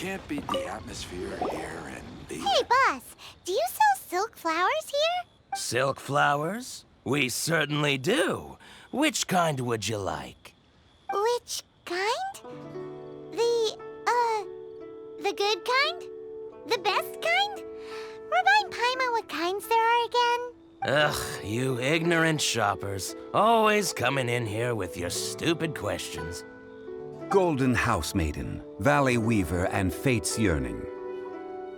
can't beat the atmosphere here and the... Hey, boss, do you sell silk flowers here? Silk flowers? We certainly do. Which kind would you like? Which kind? The good kind? The best kind? Remind Paimon what kinds there are again? Ugh, you ignorant shoppers. Always coming in here with your stupid questions. Golden House Maiden, Valley Weaver, and Fate's Yearning.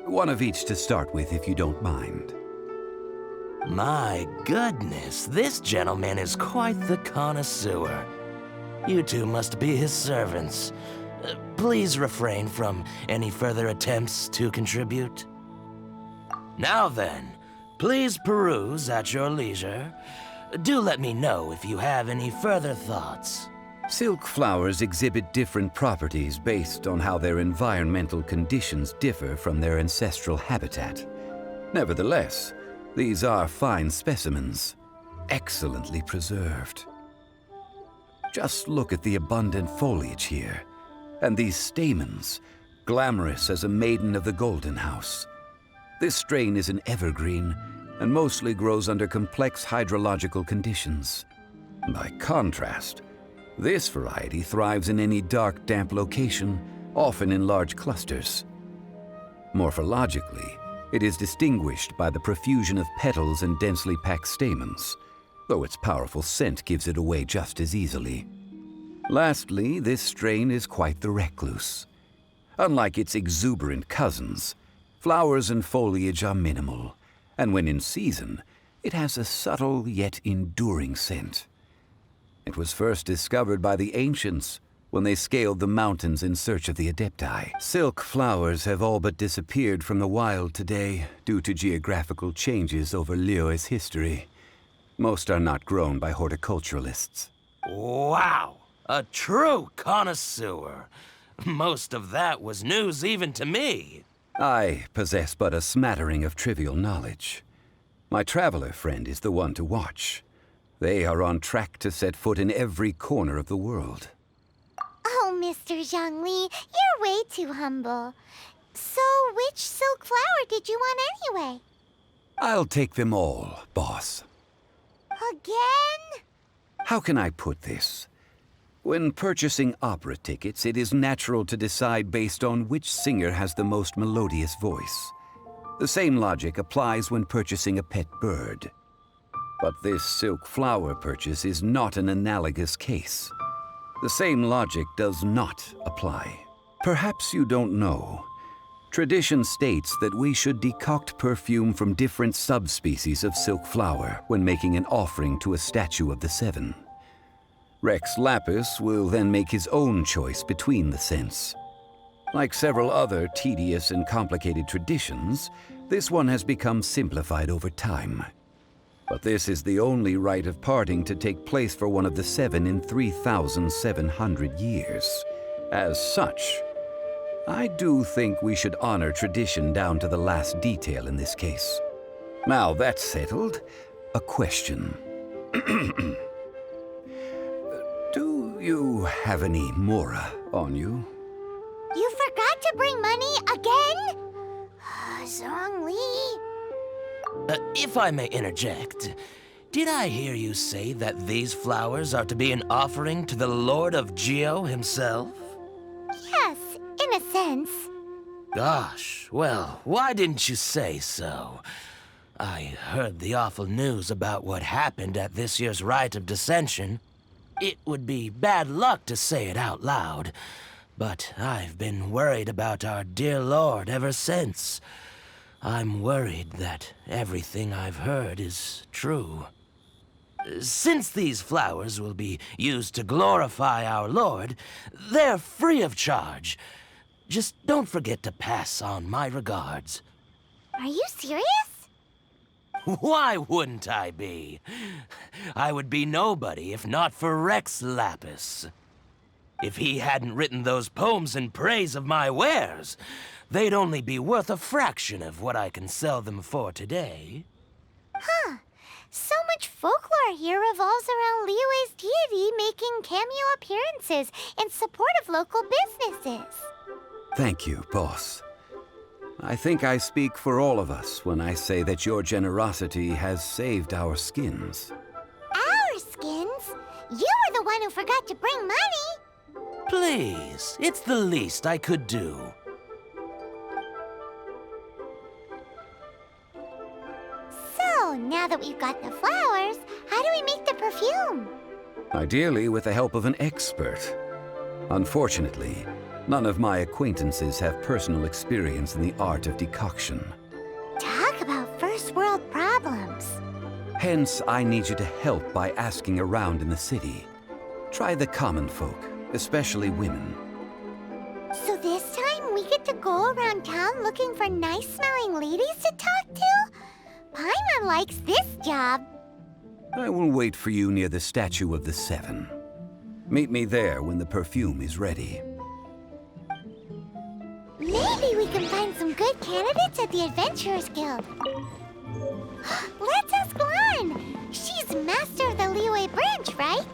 One of each to start with, if you don't mind. My goodness, this gentleman is quite the connoisseur. You two must be his servants. Please refrain from any further attempts to contribute. Now then, please peruse at your leisure. Do let me know if you have any further thoughts. Silk flowers exhibit different properties based on how their environmental conditions differ from their ancestral habitat. Nevertheless, these are fine specimens, excellently preserved. Just look at the abundant foliage here, and these stamens, glamorous as a maiden of the Golden House. This strain is an evergreen, and mostly grows under complex hydrological conditions. By contrast, this variety thrives in any dark, damp location, often in large clusters. Morphologically, it is distinguished by the profusion of petals and densely packed stamens, though its powerful scent gives it away just as easily. Lastly, this strain is quite the recluse. Unlike its exuberant cousins, flowers and foliage are minimal, and when in season, it has a subtle yet enduring scent. It was first discovered by the ancients when they scaled the mountains in search of the Adepti. Silk flowers have all but disappeared from the wild today due to geographical changes over Liyue's history. Most are not grown by horticulturalists. Wow! A true connoisseur. Most of that was news even to me. I possess but a smattering of trivial knowledge. My traveler friend is the one to watch. They are on track to set foot in every corner of the world. Oh, Mr. Zhongli, you're way too humble. So, which silk flower did you want anyway? I'll take them all, boss. Again? How can I put this? When purchasing opera tickets, it is natural to decide based on which singer has the most melodious voice. The same logic applies when purchasing a pet bird. But this silk flower purchase is not an analogous case. The same logic does not apply. Perhaps you don't know. Tradition states that we should decoct perfume from different subspecies of silk flower when making an offering to a statue of the Seven. Rex Lapis will then make his own choice between the scents. Like several other tedious and complicated traditions, this one has become simplified over time. But this is the only rite of parting to take place for one of the Seven in 3,700 years. As such, I do think we should honor tradition down to the last detail in this case. Now that's settled, a question. Do you have any mora on you? You forgot to bring money again? Zhongli. If I may interject, did I hear you say that these flowers are to be an offering to the Lord of Geo himself? Yes, in a sense. Gosh, well, why didn't you say so? I heard the awful news about what happened at this year's Rite of Dissension. It would be bad luck to say it out loud, but I've been worried about our dear Lord ever since. I'm worried that everything I've heard is true. Since these flowers will be used to glorify our Lord, they're free of charge. Just don't forget to pass on my regards. Are you serious? Why wouldn't I be? I would be nobody if not for Rex Lapis. If he hadn't written those poems in praise of my wares, they'd only be worth a fraction of what I can sell them for today. Huh. So much folklore here revolves around Liyue's deity making cameo appearances in support of local businesses. Thank you, boss. I think I speak for all of us when I say that your generosity has saved our skins. Our skins? You were the one who forgot to bring money. Please, it's the least I could do. So, now that we've got the flowers, how do we make the perfume? Ideally with the help of an expert. Unfortunately, none of my acquaintances have personal experience in the art of decoction. Talk about first world problems. Hence, I need you to help by asking around in the city. Try the common folk, especially women. So this time we get to go around town looking for nice-smelling ladies to talk to? Paimon likes this job. I will wait for you near the statue of the Seven. Meet me there when the perfume is ready. Maybe we can find some good candidates at the Adventurers Guild. Let's ask Lan. She's master of the Liyue branch, right?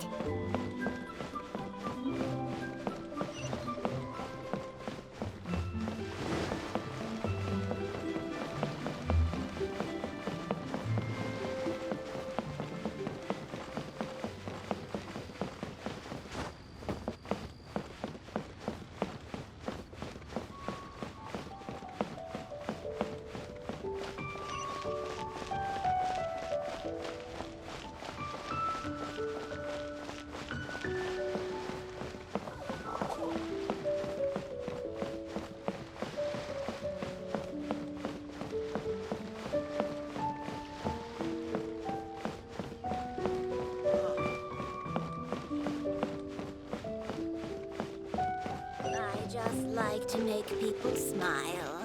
I just like to make people smile.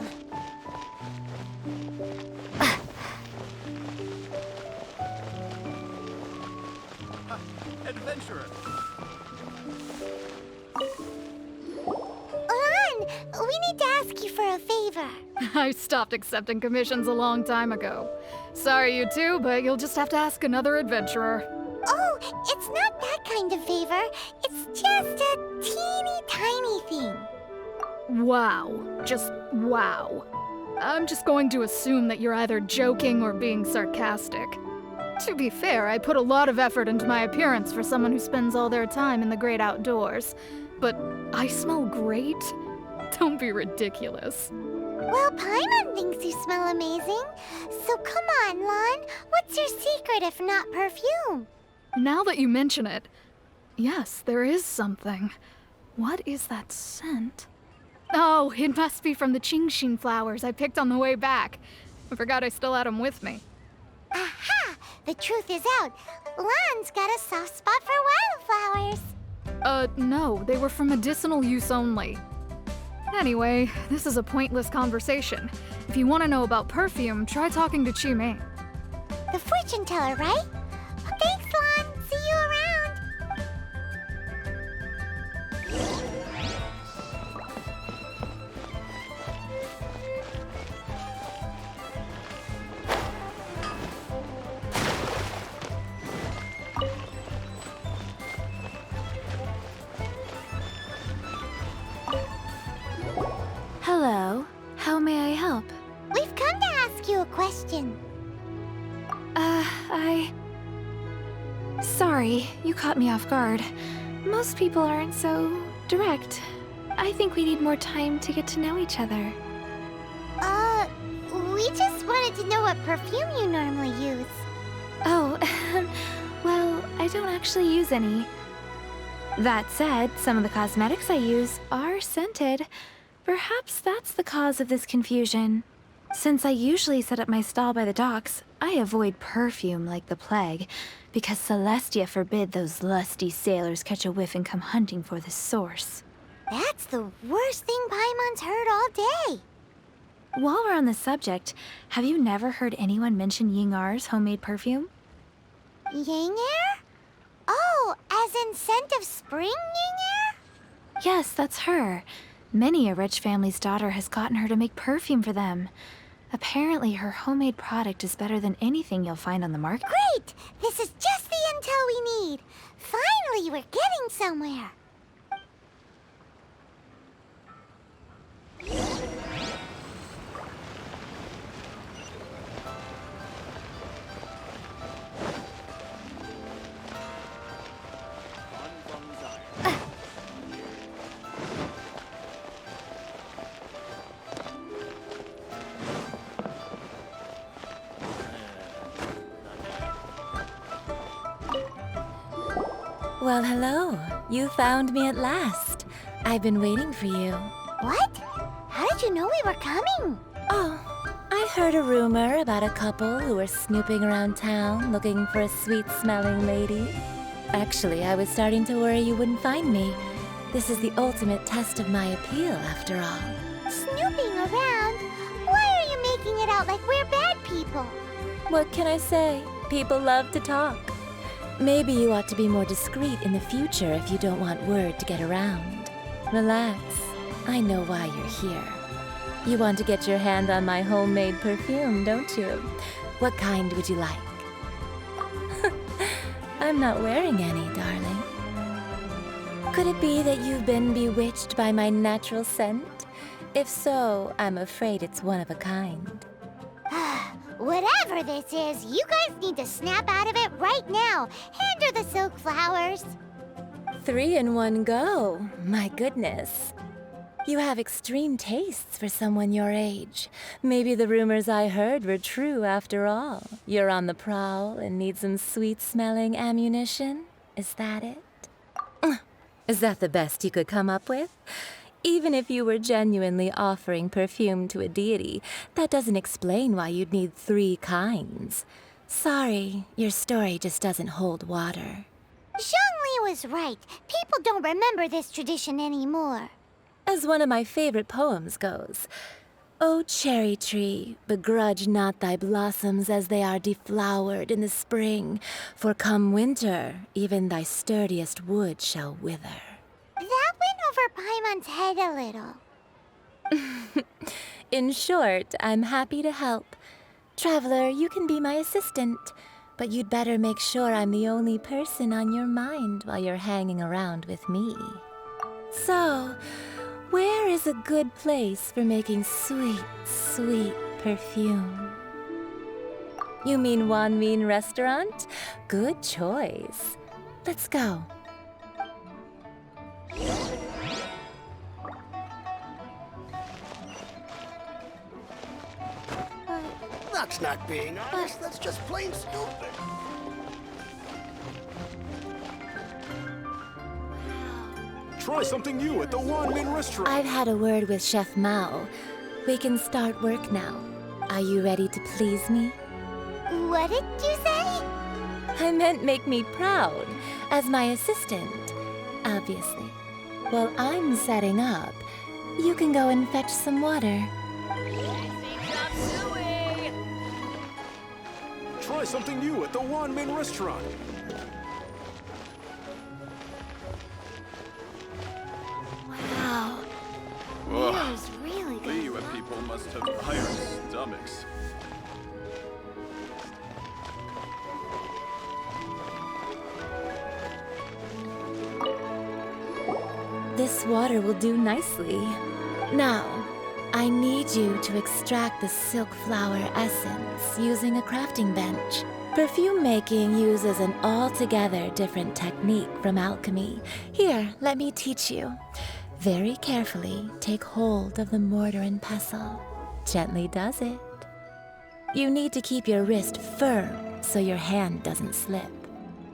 Adventurer! Lan, we need to ask you for a favor. I stopped accepting commissions a long time ago. Sorry, you two, but you'll just have to ask another adventurer. Oh, it's not that kind of favor. It's just a teeny tiny thing. Wow. Just wow. I'm just going to assume that you're either joking or being sarcastic. To be fair, I put a lot of effort into my appearance for someone who spends all their time in the great outdoors. But I smell great? Don't be ridiculous. Well, Paimon thinks you smell amazing. So come on, Lan. What's your secret if not perfume? Now that you mention it, yes, there is something. What is that scent? Oh, it must be from the Genshin flowers I picked on the way back. I forgot I still had them with me. Aha! The truth is out. Lan's got a soft spot for wildflowers. No, they were for medicinal use only. Anyway, this is a pointless conversation. If you want to know about perfume, try talking to Qiqi. The fortune teller, right? Thanks, Lan. See you around. Hello. How may I help? We've come to ask you a question. Sorry, you caught me off guard. Most people aren't so direct. I think we need more time to get to know each other. We just wanted to know what perfume you normally use. Oh, well, I don't actually use any. That said, some of the cosmetics I use are scented. Perhaps that's the cause of this confusion. Since I usually set up my stall by the docks, I avoid perfume like the plague, because Celestia forbid those lusty sailors catch a whiff and come hunting for the source. That's the worst thing Paimon's heard all day. While we're on the subject, have you never heard anyone mention Yingar's homemade perfume? Yingar? Oh, as in scent of spring, Yingar? Yes, that's her. Many a rich family's daughter has gotten her to make perfume for them. Apparently, her homemade product is better than anything you'll find on the market. Great! This is just the intel we need. Finally, we're getting somewhere. Well, hello. You found me at last. I've been waiting for you. What? How did you know we were coming? Oh, I heard a rumor about a couple who were snooping around town looking for a sweet-smelling lady. Actually, I was starting to worry you wouldn't find me. This is the ultimate test of my appeal, after all. Snooping around? Why are you making it out like we're bad people? What can I say? People love to talk. Maybe you ought to be more discreet in the future if you don't want word to get around. Relax. I know why you're here. You want to get your hand on my homemade perfume, don't you? What kind would you like? I'm not wearing any, darling. Could it be that you've been bewitched by my natural scent? If so, I'm afraid it's one of a kind. Whatever this is, you guys need to snap out of it right now. Hand her the silk flowers. 3 in one go. My goodness. You have extreme tastes for someone your age. Maybe the rumors I heard were true after all. You're on the prowl and need some sweet-smelling ammunition? Is that it? Is that the best you could come up with? Even if you were genuinely offering perfume to a deity, that doesn't explain why you'd need 3 kinds. Sorry, your story just doesn't hold water. Zhongli was right. People don't remember this tradition anymore. As one of my favorite poems goes, "O cherry tree, begrudge not thy blossoms as they are deflowered in the spring, for come winter, even thy sturdiest wood shall wither." That went over Paimon's head a little. In short, I'm happy to help. Traveler, you can be my assistant, but you'd better make sure I'm the only person on your mind while you're hanging around with me. So, where is a good place for making sweet, sweet perfume? You mean Wanmin Restaurant? Good choice. Let's go. That's not being honest, that's just plain stupid. Try something new at the Wanmin restaurant. I've had a word with Chef Mao. We can start work now. Are you ready to please me? What did you say? I meant make me proud, as my assistant, obviously. While I'm setting up, you can go and fetch some water. Try something new at the Wanmin restaurant. Wow. That was really good. Liyue people must have iron stomachs. This water will do nicely. Now, I need you to extract the silk flower essence using a crafting bench. Perfume making uses an altogether different technique from alchemy. Here, let me teach you. Very carefully, take hold of the mortar and pestle. Gently does it. You need to keep your wrist firm so your hand doesn't slip.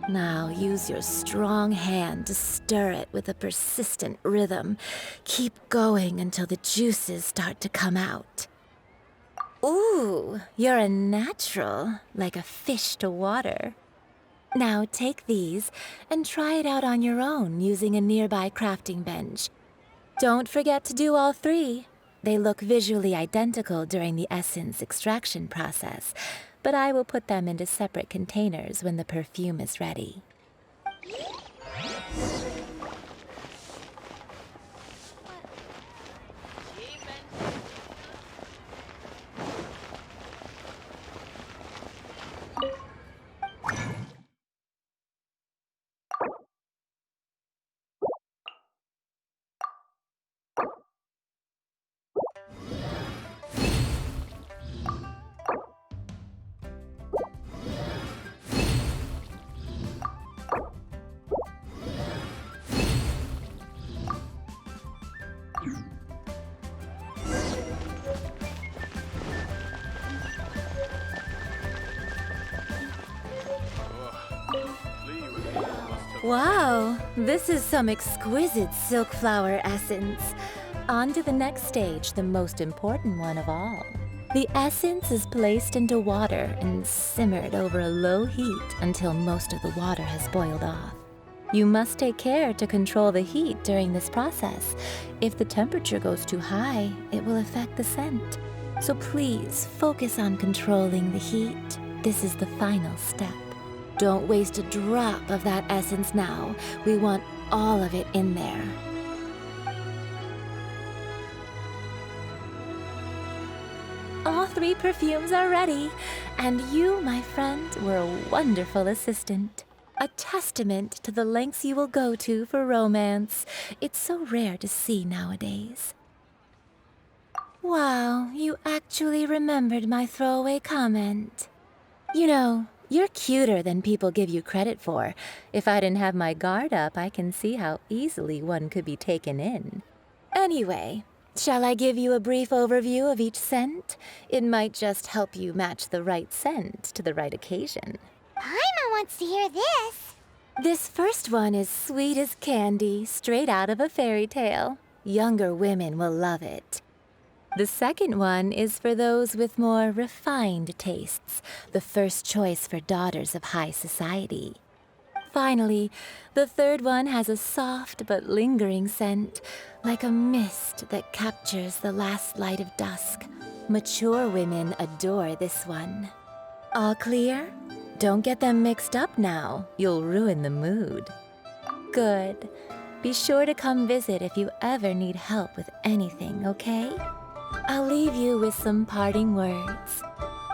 Now use your strong hand to stir it with a persistent rhythm. Keep going until the juices start to come out. Ooh, you're a natural, like a fish to water. Now take these and try it out on your own using a nearby crafting bench. Don't forget to do all 3. They look visually identical during the essence extraction process, but I will put them into separate containers when the perfume is ready. Wow, this is some exquisite silk flower essence. On to the next stage, the most important one of all. The essence is placed into water and simmered over a low heat until most of the water has boiled off. You must take care to control the heat during this process. If the temperature goes too high, it will affect the scent. So please focus on controlling the heat. This is the final step. Don't waste a drop of that essence now. We want all of it in there. All 3 perfumes are ready, and you, my friend, were a wonderful assistant. A testament to the lengths you will go to for romance. It's so rare to see nowadays. Wow, you actually remembered my throwaway comment. You know, you're cuter than people give you credit for. If I didn't have my guard up, I can see how easily one could be taken in. Anyway, shall I give you a brief overview of each scent? It might just help you match the right scent to the right occasion. Paimon wants to hear this. This first one is sweet as candy, straight out of a fairy tale. Younger women will love it. The second one is for those with more refined tastes, the first choice for daughters of high society. Finally, the third one has a soft but lingering scent, like a mist that captures the last light of dusk. Mature women adore this one. All clear? Don't get them mixed up now. You'll ruin the mood. Good. Be sure to come visit if you ever need help with anything, okay? I'll leave you with some parting words.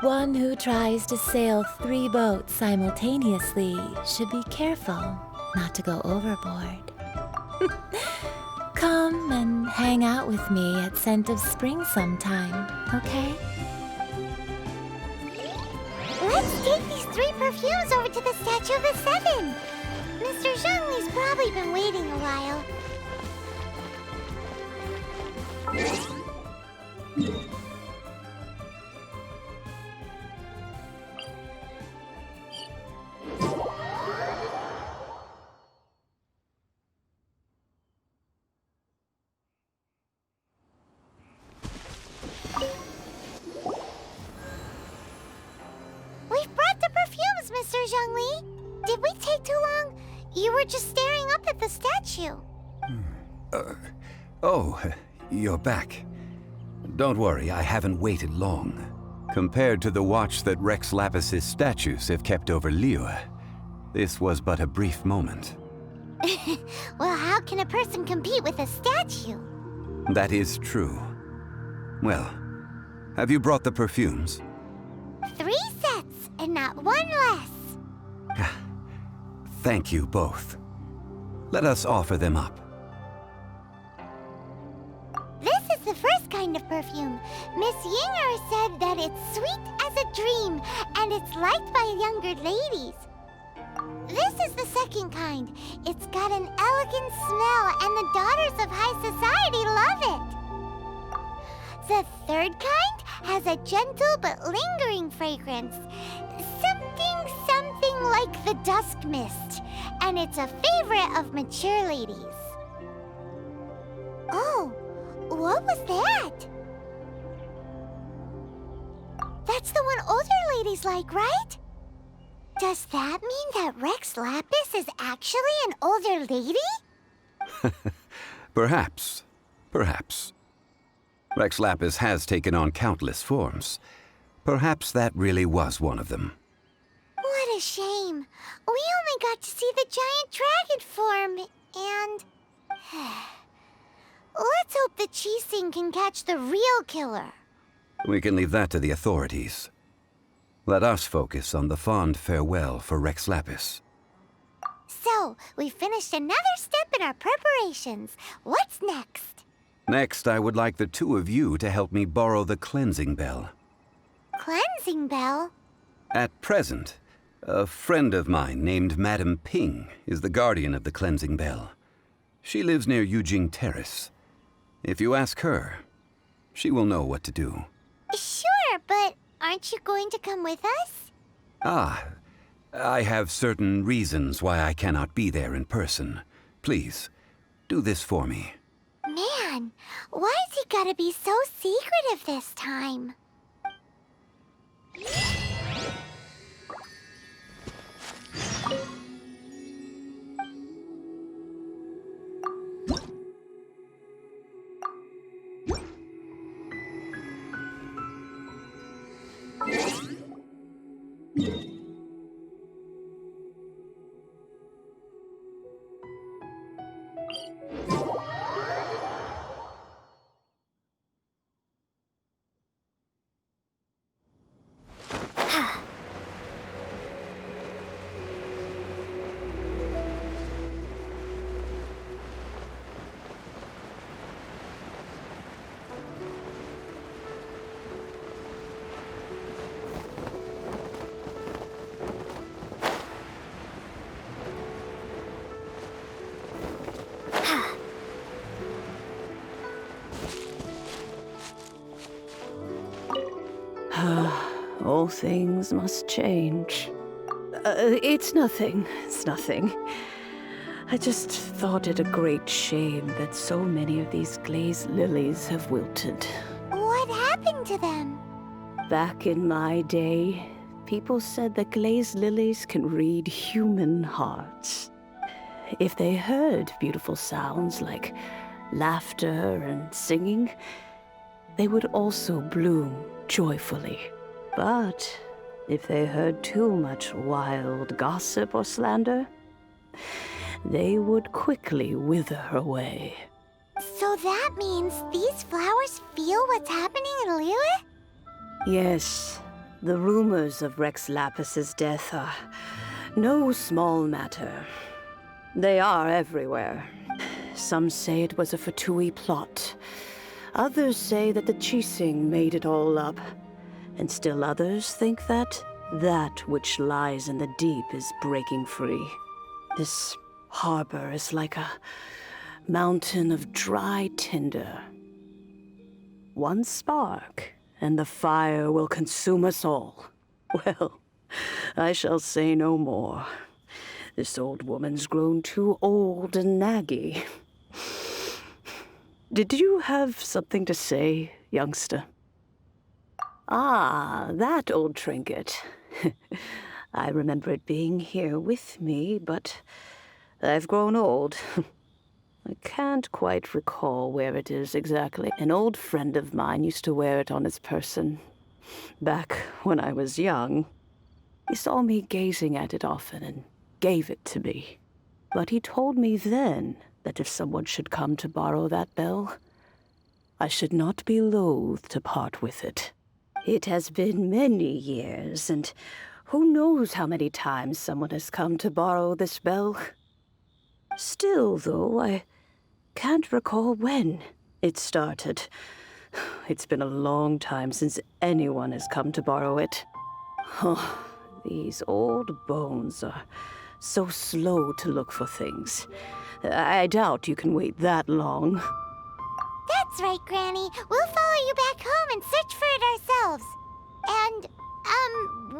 One who tries to sail 3 boats simultaneously should be careful not to go overboard. Come and hang out with me at Scent of Spring sometime, okay? Let's take these 3 perfumes over to the Statue of the Seven. Mr. Zhongli's probably been waiting a while. We've brought the perfumes, Mr. Zhongli. Did we take too long? You were just staring up at the statue. Oh, you're back. Don't worry, I haven't waited long. Compared to the watch that Rex Lapis's statues have kept over Liyue, this was but a brief moment. Well, how can a person compete with a statue? That is true. Well, have you brought the perfumes? 3 sets, and not 1 less. Thank you both. Let us offer them up. This is the first kind of perfume. Miss Yinger said that it's sweet as a dream, and it's liked by younger ladies. This is the second kind. It's got an elegant smell, and the daughters of high society love it. The third kind has a gentle but lingering fragrance. Something like the dusk mist, and it's a favorite of mature ladies. Oh, what was that? That's the one older ladies like, right? Does that mean that Rex Lapis is actually an older lady? Perhaps. Perhaps. Rex Lapis has taken on countless forms. Perhaps that really was one of them. What a shame. We only got to see the giant dragon form, and... Let's hope that Qixing can catch the real killer. We can leave that to the authorities. Let us focus on the fond farewell for Rex Lapis. So, we finished another step in our preparations. What's next? Next, I would like the 2 of you to help me borrow the cleansing bell. Cleansing bell? At present, a friend of mine named Madame Ping is the guardian of the cleansing bell. She lives near Yujing Terrace. If you ask her, she will know what to do. Sure, but aren't you going to come with us? I have certain reasons why I cannot be there in person. Please, do this for me. Man, why's he gotta be so secretive this time? All things must change. It's nothing. It's nothing. I just thought it a great shame that so many of these glazed lilies have wilted. What happened to them? Back in my day, people said that glazed lilies can read human hearts. If they heard beautiful sounds like laughter and singing, they would also bloom joyfully. But if they heard too much wild gossip or slander, they would quickly wither away. So that means these flowers feel what's happening in Liyue? Yes, the rumors of Rex Lapis's death are no small matter. They are everywhere. Some say it was a Fatui plot. Others say that the Qixing made it all up. And still others think that which lies in the deep is breaking free. This harbor is like a mountain of dry tinder. One spark, and the fire will consume us all. Well, I shall say no more. This old woman's grown too old and naggy. Did you have something to say, youngster? Ah, that old trinket. I remember it being here with me, but I've grown old. I can't quite recall where it is exactly. An old friend of mine used to wear it on his person, back when I was young. He saw me gazing at it often and gave it to me. But he told me then that if someone should come to borrow that bell, I should not be loath to part with it. It has been many years, and who knows how many times someone has come to borrow this bell. Still, though, I can't recall when it started. It's been a long time since anyone has come to borrow it. Oh, these old bones are so slow to look for things. I doubt you can wait that long. That's right, Granny. We'll follow you back home and search for it ourselves. And,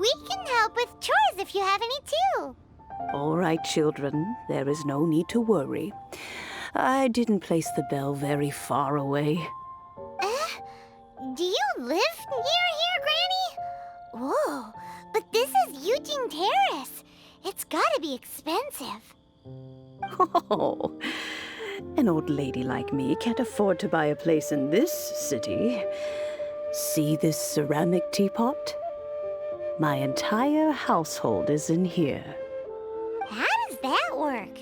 we can help with chores if you have any too. All right, children. There is no need to worry. I didn't place the bell very far away. Do you live near here, Granny? Whoa, but this is Eugene Terrace. It's gotta be expensive. Oh, an old lady like me can't afford to buy a place in this city. See this ceramic teapot? My entire household is in here. How does that work?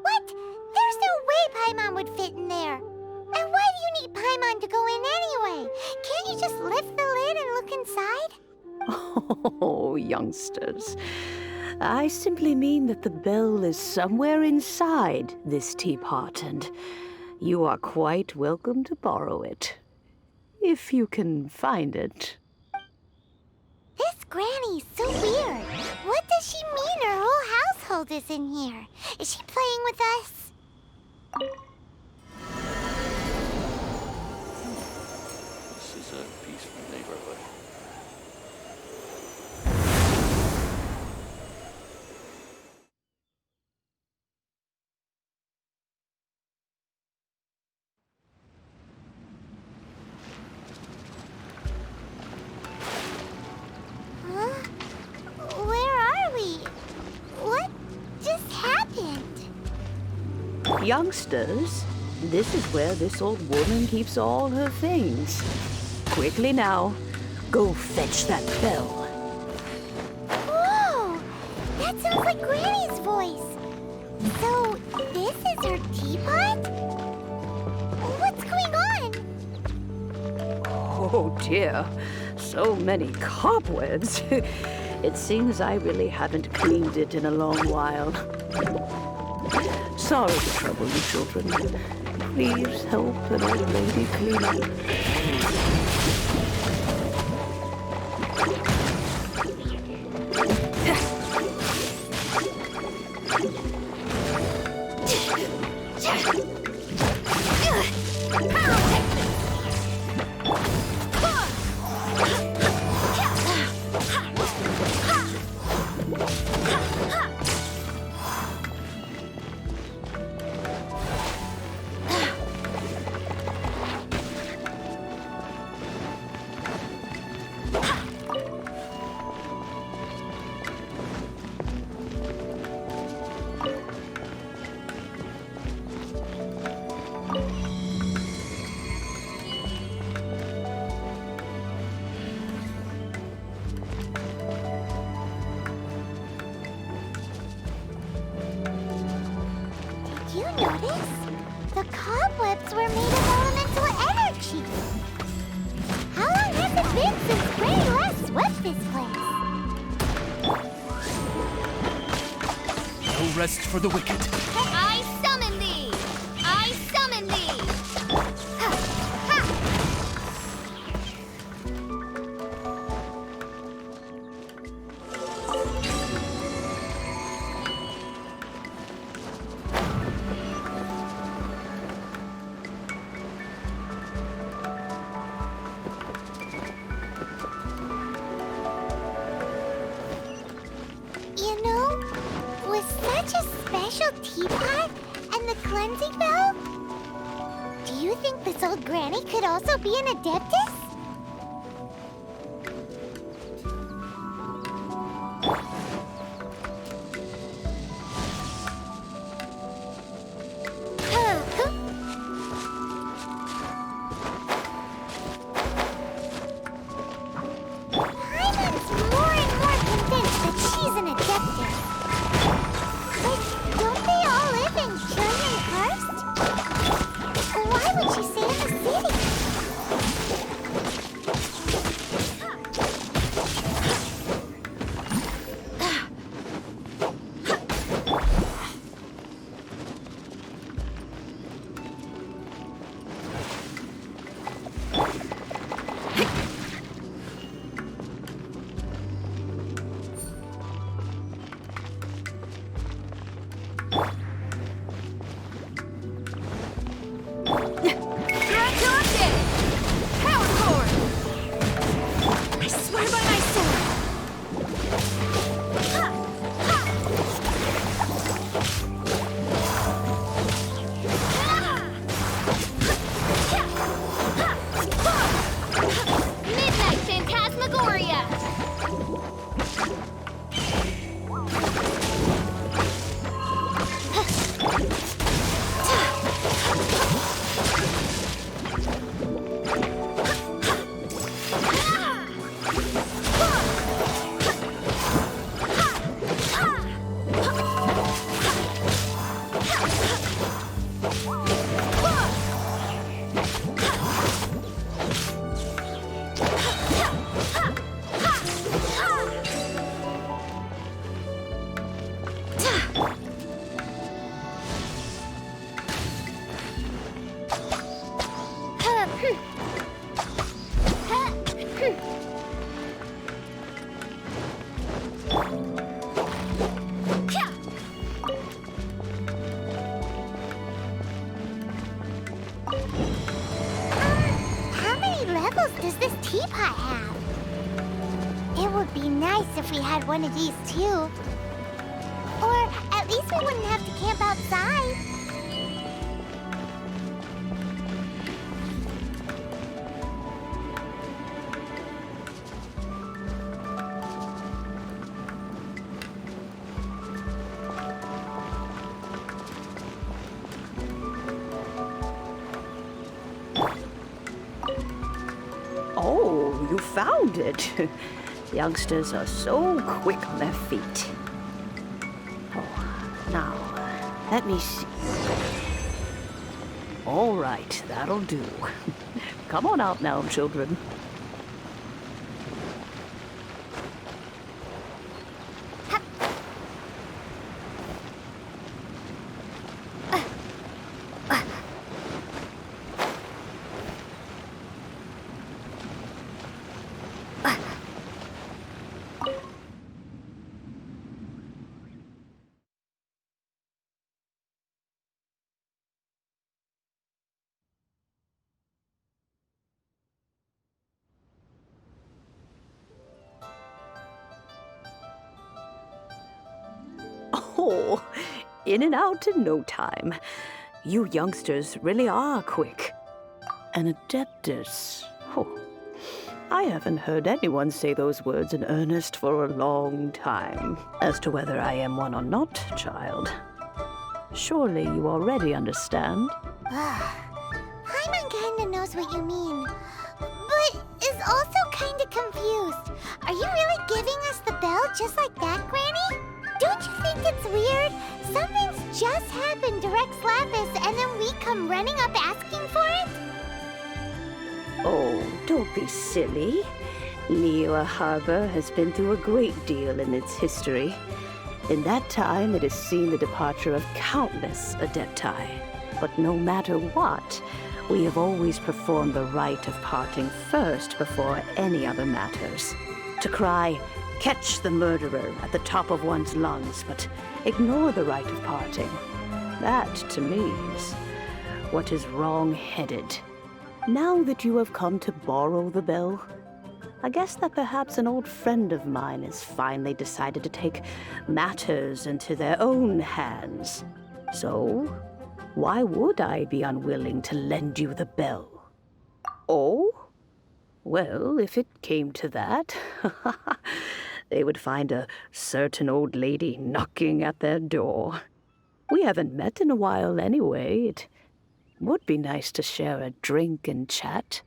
What? There's no way Paimon would fit in there. And why do you need Paimon to go in anyway? Can't you just lift the lid and look inside? Oh, youngsters. I simply mean that the bell is somewhere inside this teapot, and you are quite welcome to borrow it. If you can find it. This Granny's so weird. What does she mean her whole household is in here? Is she playing with us? This is a Youngsters, this is where this old woman keeps all her things. Quickly now, go fetch that bell. Whoa! That sounds like Granny's voice. So, this is her teapot? What's going on? Oh dear, so many cobwebs. It seems I really haven't cleaned it in a long while. Sorry to trouble you, children. Please help an old lady clean up. You notice? The cobwebs were made of elemental energy. How long has it been since Granny last swept this place? No rest for the wicked. I summon thee! I summon thee! Ha! Ha! You know, with such a special teapot and the cleansing bell, do you think this old granny could also be an adeptus? Paimon's more and more convinced that she's an adeptus. But don't they all live in Xinyan first? Why would she stay in the city? Midnight Phantasmagoria! How many levels does this teapot have? It would be nice if we had one of these too. Or at least we wouldn't have to camp outside. found it. Youngsters are so quick on their feet. Oh, now, let me see. All right, that'll do. Come on out now, children. Oh, in and out in no time. You youngsters really are quick. An adeptus. Oh, I haven't heard anyone say those words in earnest for a long time. As to whether I am one or not, child, surely you already understand. Paimon kinda knows what you mean, but is also kinda confused. Are you really giving us the bell just like that, Granny? Don't you think it's weird? Something's just happened to Rex Lapis and then we come running up asking for it? Oh, don't be silly. Liyue Harbor has been through a great deal in its history. In that time, it has seen the departure of countless adepti. But no matter what, we have always performed the rite of parting first before any other matters. To cry, "Catch the murderer," at the top of one's lungs, but ignore the rite of parting. That, to me, is what is wrong-headed. Now that you have come to borrow the bell, I guess that perhaps an old friend of mine has finally decided to take matters into their own hands. So, why would I be unwilling to lend you the bell? Oh? Well, if it came to that, they would find a certain old lady knocking at their door. We haven't met in a while anyway. It would be nice to share a drink and chat.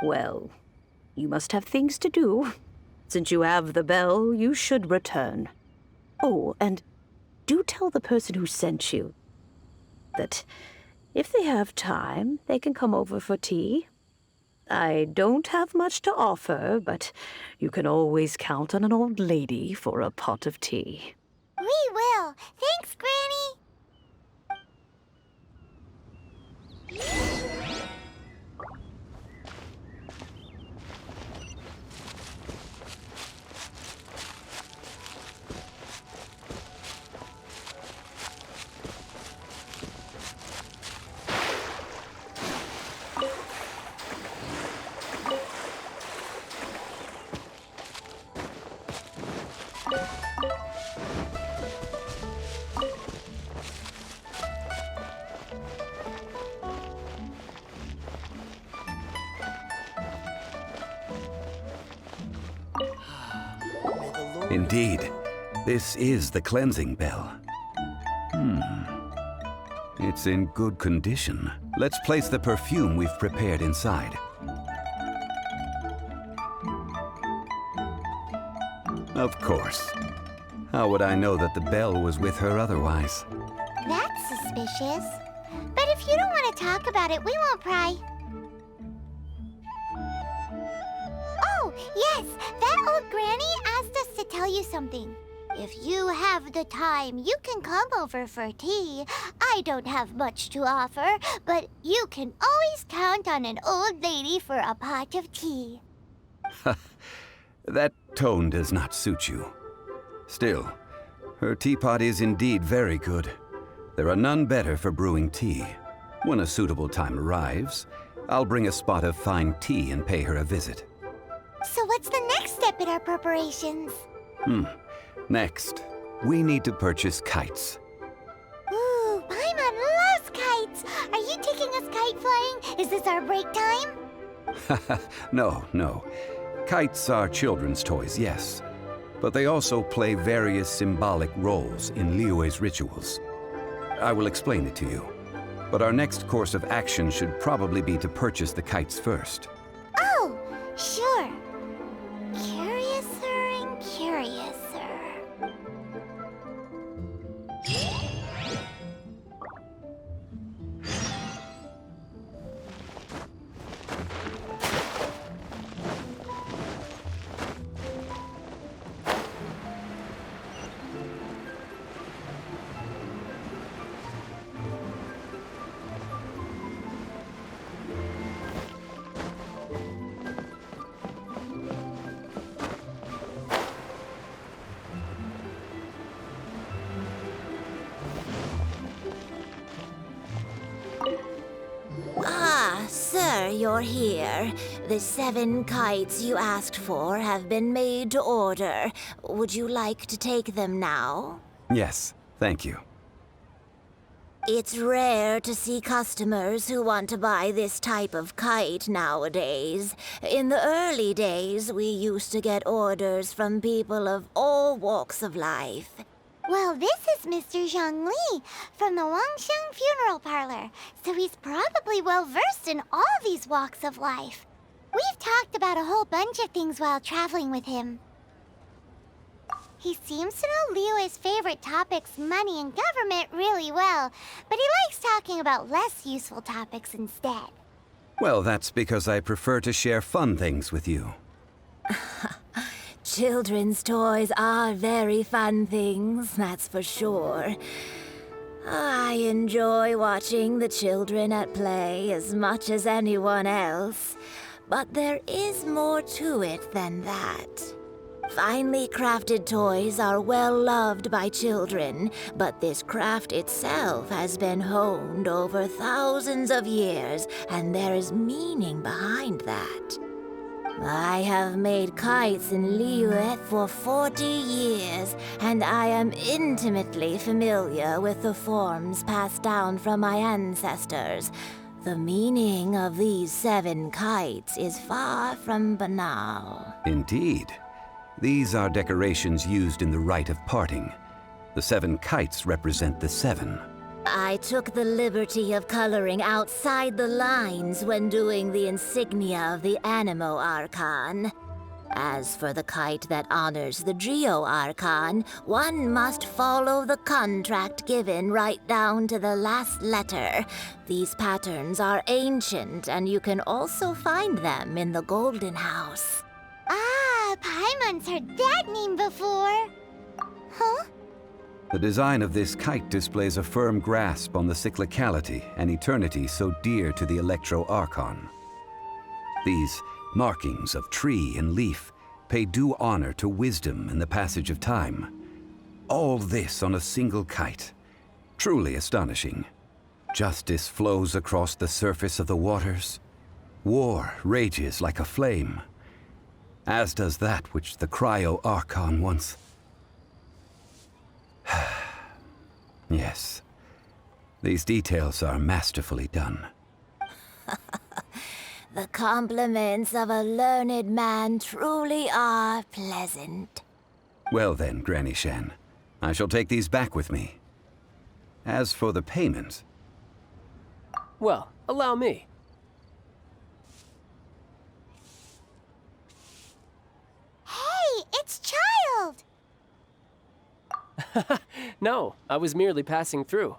Well, you must have things to do. Since you have the bell, you should return. Oh, and do tell the person who sent you that if they have time, they can come over for tea. I don't have much to offer, but you can always count on an old lady for a pot of tea. We will. Thanks, Granny. Indeed, this is the cleansing bell. It's in good condition. Let's place the perfume we've prepared inside. Of course. How would I know that the bell was with her otherwise? That's suspicious. But if you don't want to talk about it, we won't pry. Oh, yes! That old granny asked us to tell you something. If you have the time, you can come over for tea. I don't have much to offer, but you can always count on an old lady for a pot of tea. That tone does not suit you. Still, her teapot is indeed very good. There are none better for brewing tea. When a suitable time arrives, I'll bring a spot of fine tea and pay her a visit. So what's the next step in our preparations? Next, we need to purchase kites. Ooh, Paimon loves kites! Are you taking us kite flying? Is this our break time? No. Kites are children's toys, yes. But they also play various symbolic roles in Liyue's rituals. I will explain it to you. But our next course of action should probably be to purchase the kites first. Oh, sure. you're here. The 7 kites you asked for have been made to order. Would you like to take them now? Yes, thank you. It's rare to see customers who want to buy this type of kite nowadays. In the early days, we used to get orders from people of all walks of life. Well, this is Mr. Zhongli from the Wangsheng Funeral Parlor, so he's probably well-versed in all these walks of life. We've talked about a whole bunch of things while traveling with him. He seems to know Liyue's favorite topics, money and government, really well, but he likes talking about less useful topics instead. Well, that's because I prefer to share fun things with you. Children's toys are very fun things, that's for sure. I enjoy watching the children at play as much as anyone else, but there is more to it than that. Finely crafted toys are well loved by children, but this craft itself has been honed over thousands of years, and there is meaning behind that. I have made kites in Liyue for 40 years, and I am intimately familiar with the forms passed down from my ancestors. The meaning of these 7 kites is far from banal. Indeed. These are decorations used in the rite of parting. The 7 kites represent the 7. I took the liberty of coloring outside the lines when doing the insignia of the Animo Archon. As for the kite that honors the Geo Archon, one must follow the contract given right down to the last letter. These patterns are ancient, and you can also find them in the Golden House. Ah, Paimon's heard that name before. Huh? The design of this kite displays a firm grasp on the cyclicality and eternity so dear to the Electro Archon. These markings of tree and leaf pay due honor to wisdom and the passage of time. All this on a single kite. Truly astonishing. Justice flows across the surface of the waters. War rages like a flame. As does that which the Cryo Archon once... Yes, these details are masterfully done. The compliments of a learned man truly are pleasant. Well then, Granny Shan, I shall take these back with me. As for the payment... Well, allow me. Hey, it's Childe! No, I was merely passing through.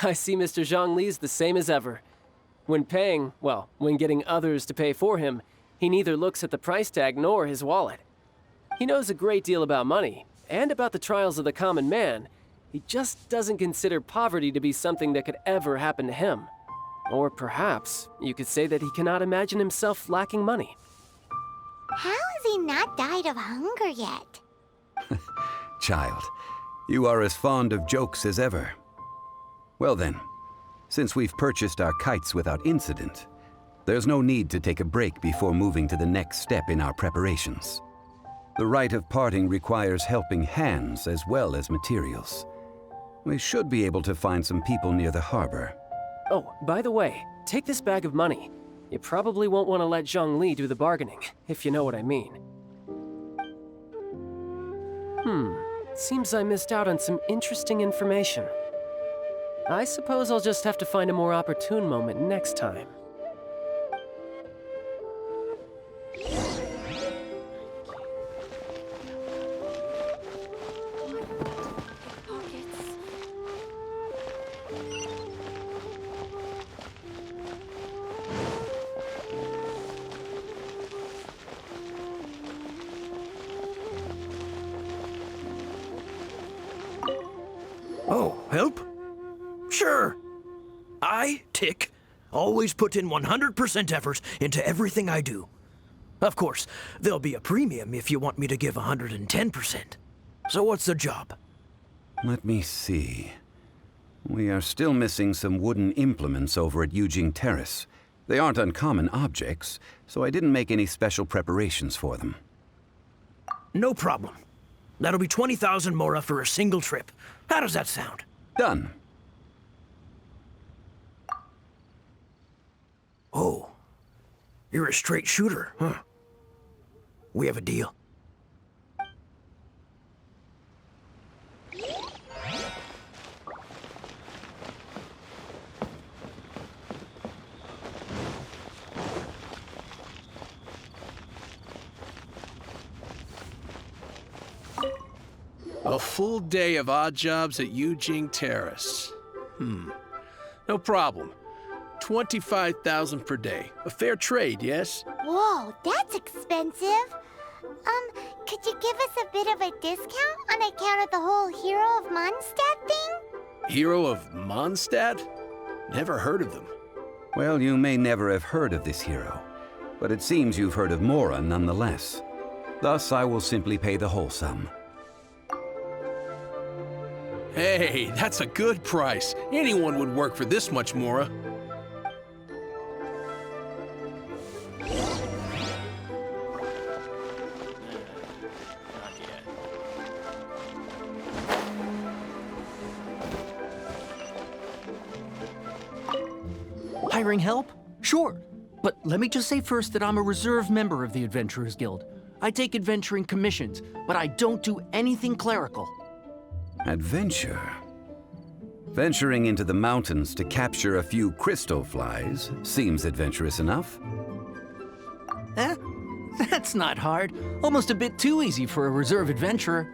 I see Mr. Zhongli's the same as ever. When paying, well, when getting others to pay for him, he neither looks at the price tag nor his wallet. He knows a great deal about money, and about the trials of the common man. He just doesn't consider poverty to be something that could ever happen to him. Or perhaps you could say that he cannot imagine himself lacking money. How has he not died of hunger yet? Child, you are as fond of jokes as ever. Well then, since we've purchased our kites without incident, there's no need to take a break before moving to the next step in our preparations. The rite of parting requires helping hands as well as materials. We should be able to find some people near the harbor. Oh, by the way, take this bag of money. You probably won't want to let Zhongli do the bargaining, if you know what I mean. Seems I missed out on some interesting information. I suppose I'll just have to find a more opportune moment next time. Oh, help? Sure. I, Tick, always put in 100% effort into everything I do. Of course, there'll be a premium if you want me to give 110%. So what's the job? Let me see. We are still missing some wooden implements over at Yujing Terrace. They aren't uncommon objects, so I didn't make any special preparations for them. No problem. That'll be 20,000 mora for a single trip. How does that sound? Done. Oh, you're a straight shooter, huh? We have a deal. A full day of odd jobs at Yujing Terrace. No problem. 25,000 per day. A fair trade, yes? Whoa, that's expensive. Could you give us a bit of a discount on account of the whole Hero of Mondstadt thing? Hero of Mondstadt? Never heard of them. Well, you may never have heard of this hero, but it seems you've heard of Mora nonetheless. Thus, I will simply pay the whole sum. Hey, that's a good price. Anyone would work for this much, Mora. Hiring help? Sure. But let me just say first that I'm a reserve member of the Adventurers Guild. I take adventuring commissions, but I don't do anything clerical. Adventure? Venturing into the mountains to capture a few crystal flies seems adventurous enough. That's not hard. Almost a bit too easy for a reserve adventurer.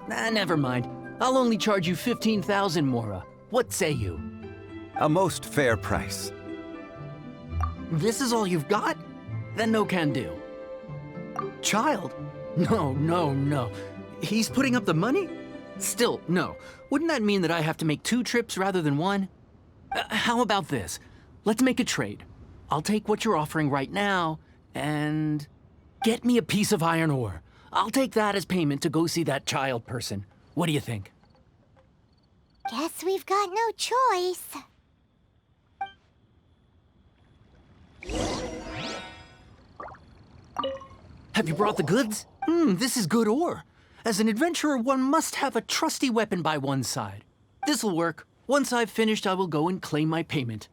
Never mind. I'll only charge you 15,000 mora. What say you? A most fair price. This is all you've got? Then no can do. Childe? No. He's putting up the money? Still, no. Wouldn't that mean that I have to make 2 trips rather than 1? How about this? Let's make a trade. I'll take what you're offering right now, and get me a piece of iron ore. I'll take that as payment to go see that Childe person. What do you think? Guess we've got no choice. Have you brought the goods? This is good ore. As an adventurer, one must have a trusty weapon by one's side. This'll work. Once I've finished, I will go and claim my payment.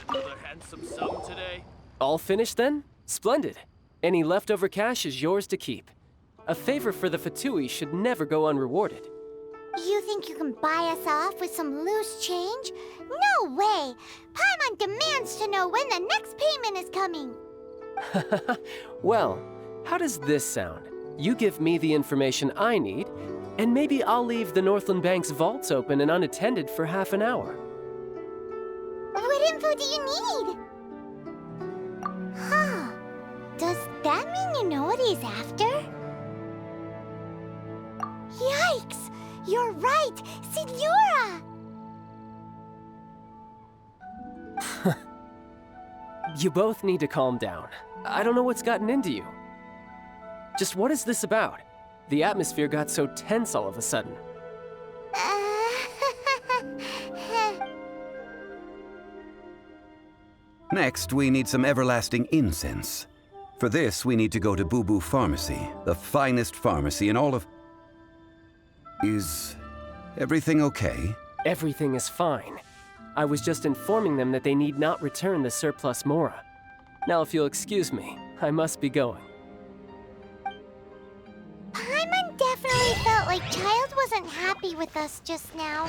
Another handsome sum today. All finished then? Splendid. Any leftover cash is yours to keep. A favor for the Fatui should never go unrewarded. You think you can buy us off with some loose change? No way! Paimon demands to know when the next payment is coming. Well, how does this sound? You give me the information I need, and maybe I'll leave the Northland Bank's vaults open and unattended for half an hour. What info do you need? Huh. Does that mean you know what he's after? Yikes! You're right! Signora! You both need to calm down. I don't know what's gotten into you. Just what is this about? The atmosphere got so tense all of a sudden. Next, we need some everlasting incense. For this, we need to go to Bubu Pharmacy, the finest pharmacy in all of... Is everything okay? Everything is fine. I was just informing them that they need not return the surplus mora. Now, if you'll excuse me, I must be going. Paimon definitely felt like Childe wasn't happy with us just now.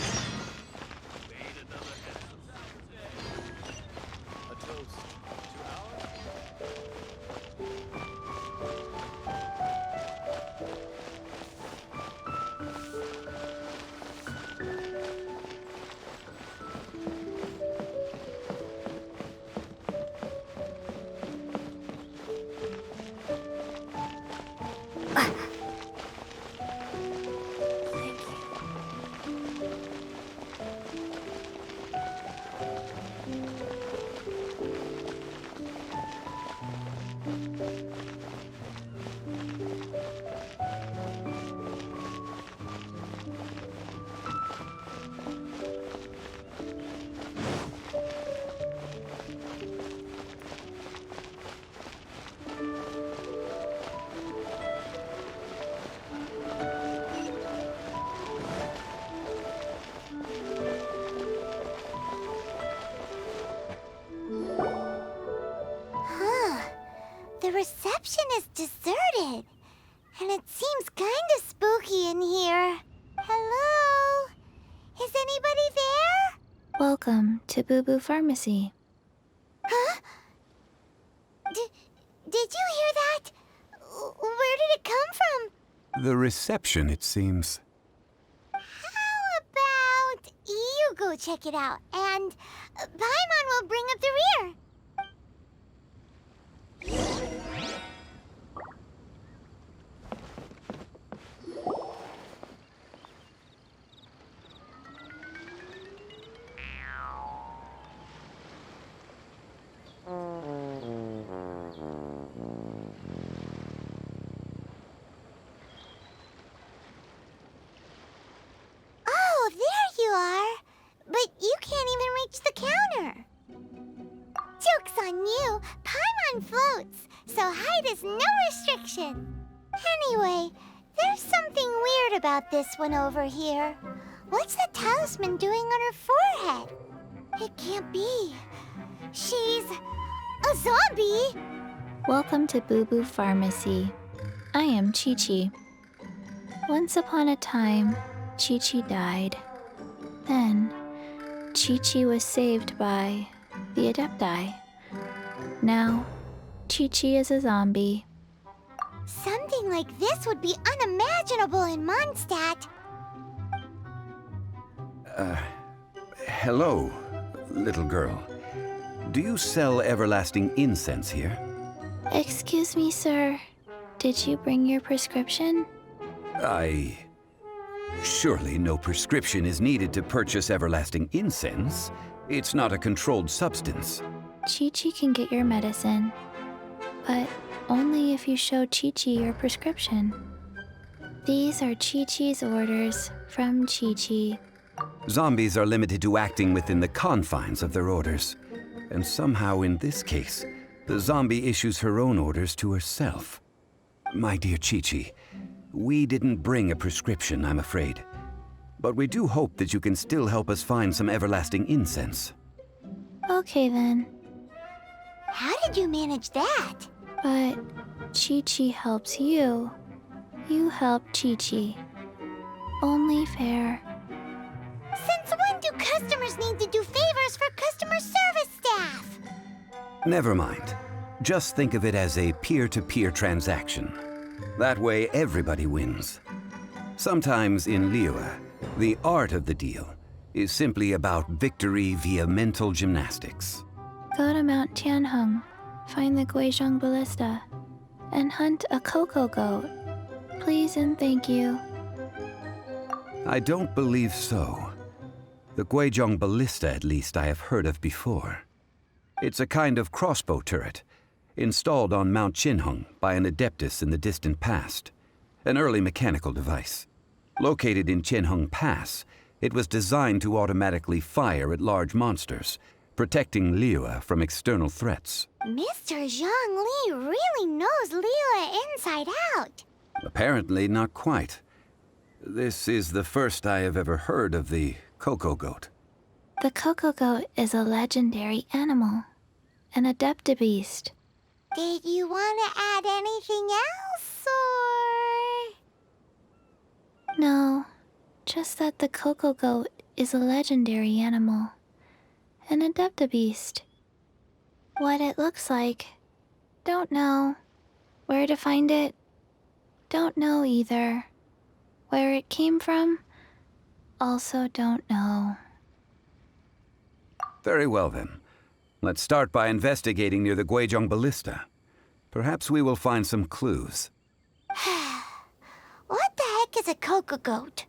is deserted. And it seems kind of spooky in here. Hello? Is anybody there? Welcome to Bubu Pharmacy. Huh? Did you hear that? Where did it come from? The reception, it seems. How about you go check it out, and Paimon will bring up the rear. Oh, there you are. But you can't even reach the counter. Joke's on you. Paimon floats, so height is no restriction. Anyway, there's something weird about this one over here. What's the talisman doing on her forehead? It can't be. She's a zombie. Welcome to Bubu Pharmacy. I am Qiqi. Once upon a time, Qiqi died. Then, Qiqi was saved by the Adepti. Now, Qiqi is a zombie. Something like this would be unimaginable in Mondstadt. Hello, little girl. Do you sell everlasting incense here? Excuse me, sir. Did you bring your prescription? Surely no prescription is needed to purchase everlasting incense. It's not a controlled substance. Qiqi can get your medicine, but only if you show Qiqi your prescription. These are Qiqi's orders from Qiqi. Zombies are limited to acting within the confines of their orders. And somehow in this case, the zombie issues her own orders to herself. My dear Qiqi, we didn't bring a prescription, I'm afraid. But we do hope that you can still help us find some everlasting incense. Okay then. How did you manage that? But Qiqi helps you. You help Qiqi. Only fair. Since when do customers need to do favors for customer service staff? Never mind. Just think of it as a peer-to-peer transaction. That way everybody wins. Sometimes in Liyue, the art of the deal is simply about victory via mental gymnastics. Go to Mount Tianheng, find the Guizhong Ballista, and hunt a cocoa goat. Please and thank you. I don't believe so. The Guizhong Ballista, at least, I have heard of before. It's a kind of crossbow turret, installed on Mount Qinheng by an adeptus in the distant past. An early mechanical device. Located in Qinheng Pass, it was designed to automatically fire at large monsters, protecting Liyue from external threats. Mr. Zhang Li really knows Liyue inside out. Apparently not quite. This is the first I have ever heard of the cocoa goat. The cocoa goat is a legendary animal, an adeptabeast. Did you want to add anything else, or...? No, just that the cocoa goat is a legendary animal, an adeptabeast. What it looks like, don't know. Where to find it, don't know either. Where it came from, also don't know. Very well then. Let's start by investigating near the Guizhong Ballista. Perhaps we will find some clues. What the heck is a cocoa goat?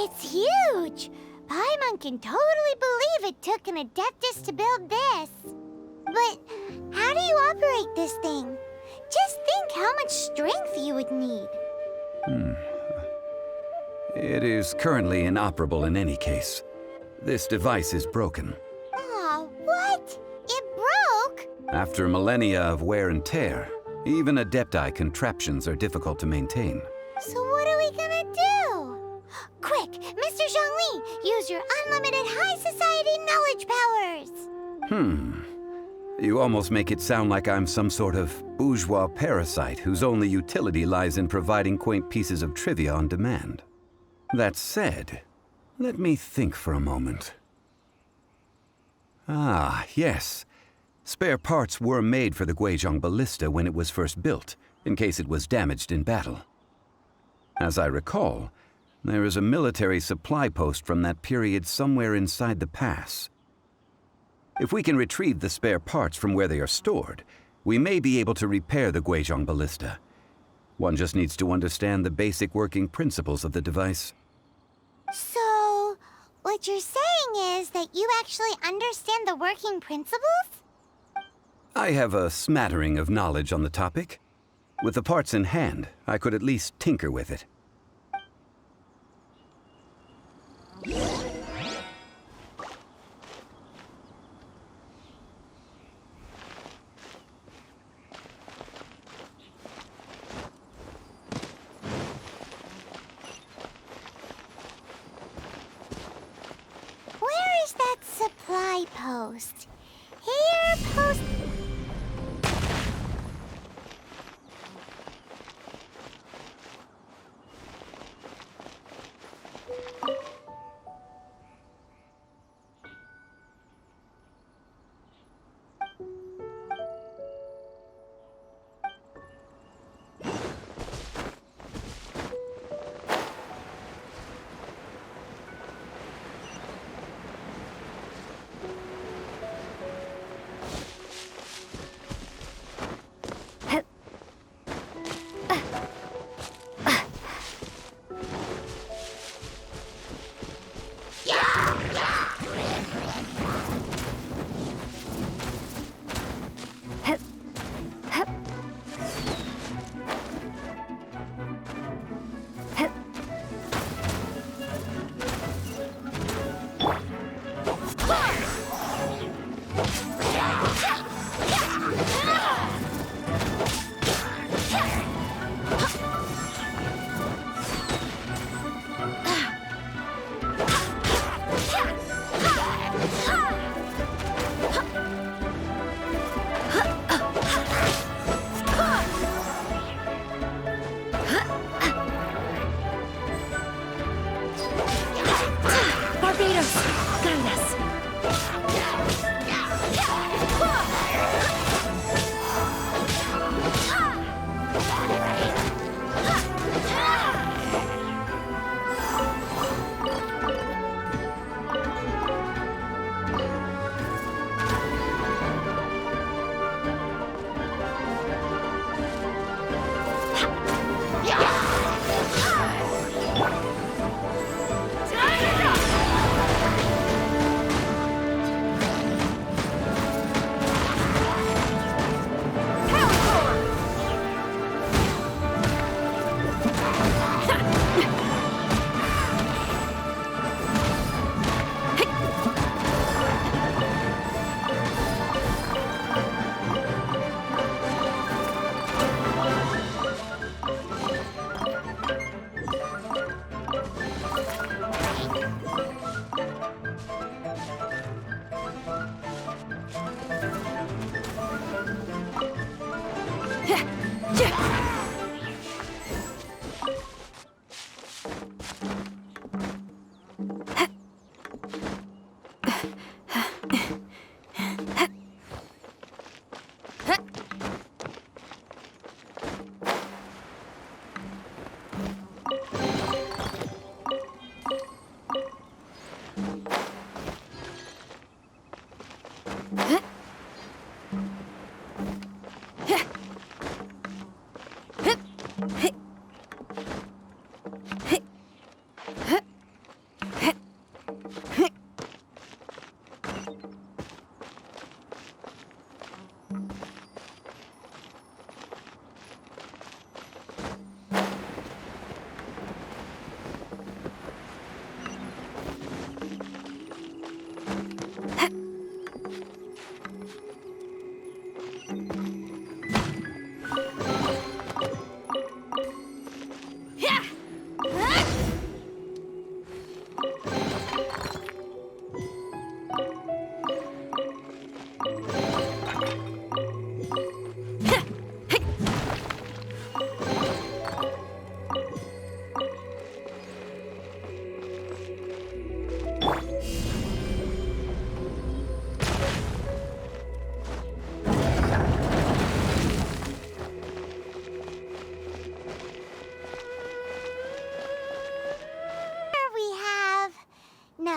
It's huge! Paimon can totally believe it took an Adeptus to build this. But how do you operate this thing? Just think how much strength you would need. It is currently inoperable in any case. This device is broken. Aw, what? It broke? After millennia of wear and tear, even Adepti contraptions are difficult to maintain. So what are we gonna do? Quick, Mr. Zhongli, use your unlimited high society knowledge powers! You almost make it sound like I'm some sort of bourgeois parasite whose only utility lies in providing quaint pieces of trivia on demand. That said, let me think for a moment. Ah, yes. Spare parts were made for the Guizhong Ballista when it was first built, in case it was damaged in battle. As I recall, there is a military supply post from that period somewhere inside the pass. If we can retrieve the spare parts from where they are stored, we may be able to repair the Guizhong Ballista. One just needs to understand the basic working principles of the device. So, what you're saying is that you actually understand the working principles? I have a smattering of knowledge on the topic. With the parts in hand, I could at least tinker with it. Where is that supply post? Here, post...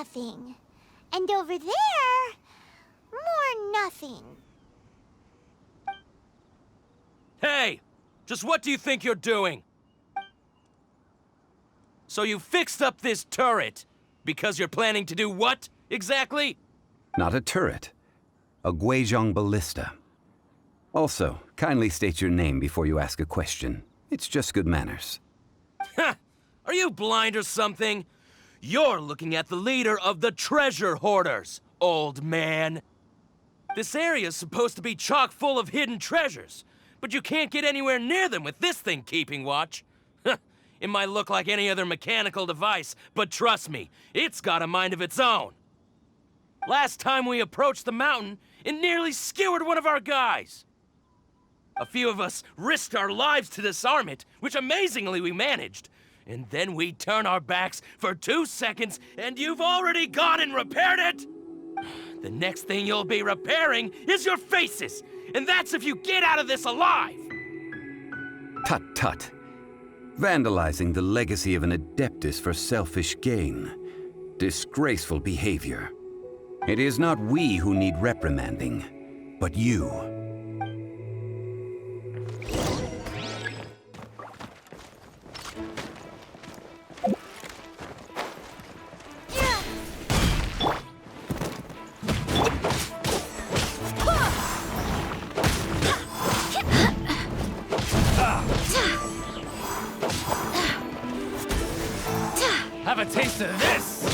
nothing. And over there, more nothing. Hey! Just what do you think you're doing? So you fixed up this turret because you're planning to do what, exactly? Not a turret. A Guizhong Ballista. Also, kindly state your name before you ask a question. It's just good manners. Ha! Are you blind or something? You're looking at the leader of the treasure hoarders, old man. This area's supposed to be chock full of hidden treasures, but you can't get anywhere near them with this thing keeping watch. It might look like any other mechanical device, but trust me, it's got a mind of its own. Last time we approached the mountain, it nearly skewered one of our guys. A few of us risked our lives to disarm it, which amazingly we managed. And then we turn our backs for 2 seconds, and you've already gone and repaired it? The next thing you'll be repairing is your faces, and that's if you get out of this alive! Tut tut. Vandalizing the legacy of an Adeptus for selfish gain. Disgraceful behavior. It is not we who need reprimanding, but you. Have a taste of this!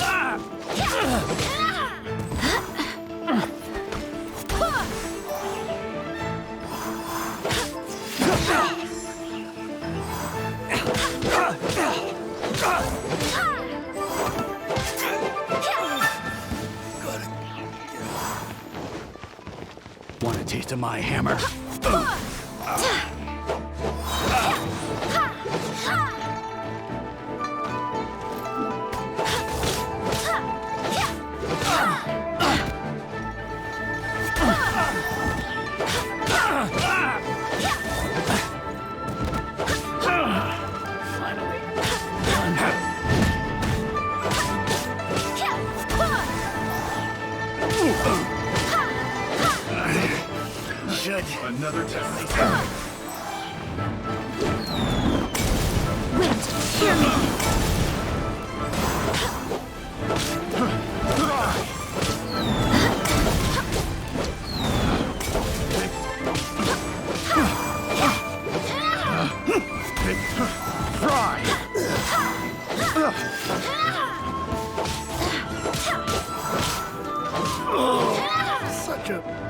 Want a taste of my hammer? Another test. Wait, hear me. Such a...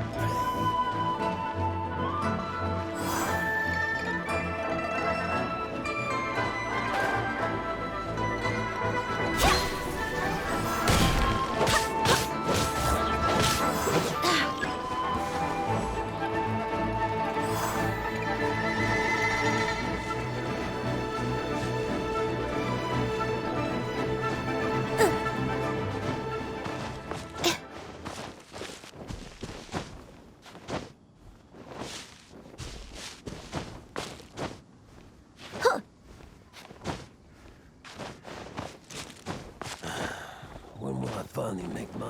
When will I finally make my...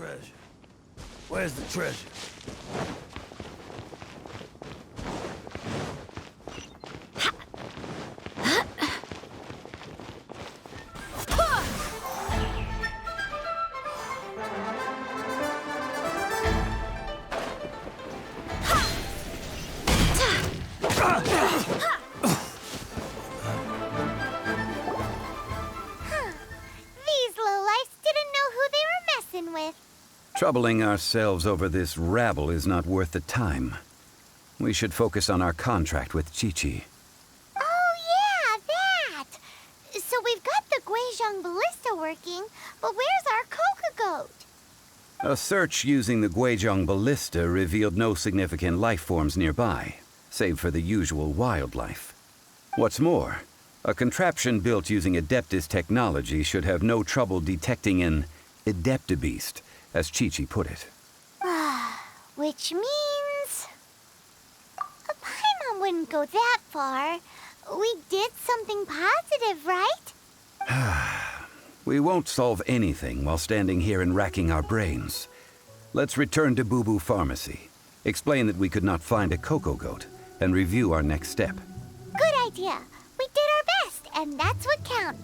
treasure? Where's the treasure? Troubling ourselves over this rabble is not worth the time. We should focus on our contract with Qiqi. Oh, yeah, that! So we've got the Guizhong Ballista working, but where's our coca goat? A search using the Guizhong Ballista revealed no significant life forms nearby, save for the usual wildlife. What's more, a contraption built using Adeptus technology should have no trouble detecting an Adeptabeast, as Qiqi put it. Which means... Paimon wouldn't go that far. We did something positive, right? We won't solve anything while standing here and racking our brains. Let's return to Bubu Pharmacy, explain that we could not find a cocoa goat, and review our next step. Good idea. We did our best, and that's what counts.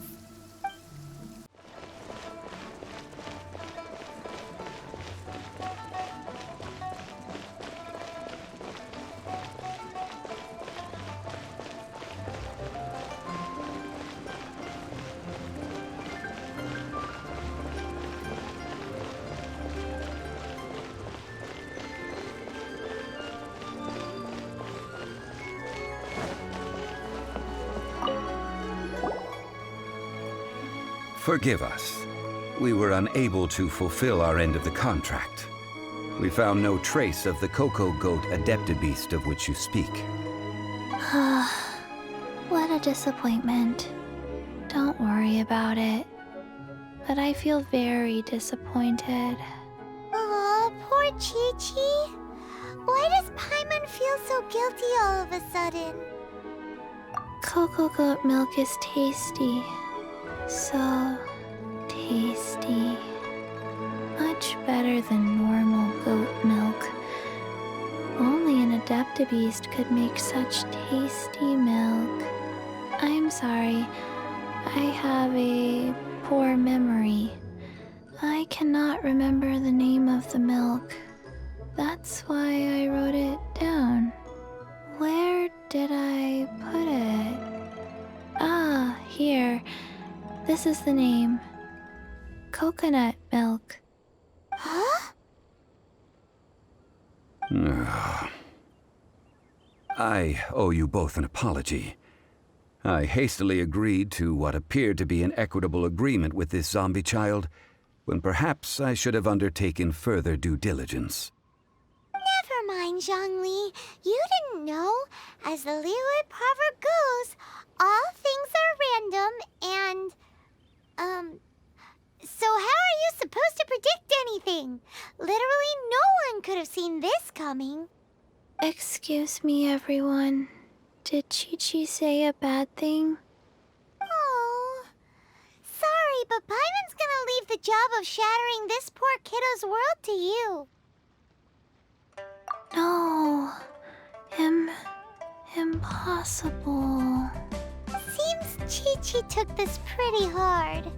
Forgive us. We were unable to fulfill our end of the contract. We found no trace of the cocoa goat Adeptabeast of which you speak. What a disappointment. Don't worry about it. But I feel very disappointed. Aw, poor Qiqi. Why does Paimon feel so guilty all of a sudden? Cocoa goat milk is tasty. So tasty. Much better than normal goat milk. Only an Adeptabeast could make such tasty milk. I'm sorry. I have a poor memory. I cannot remember the name of the milk. That's why I wrote it down. Where did I put it? Ah, here. This is the name. Coconut milk. Huh? I owe you both an apology. I hastily agreed to what appeared to be an equitable agreement with this zombie child, when perhaps I should have undertaken further due diligence. Never mind, Zhongli. You didn't know. As the Liyue proverb goes, all things are random and... So how are you supposed to predict anything? Literally no one could have seen this coming. Excuse me, everyone. Did Qiqi say a bad thing? Oh, sorry, but Paimon's gonna leave the job of shattering this poor kiddo's world to you. No. Impossible. Seems Qiqi took this pretty hard.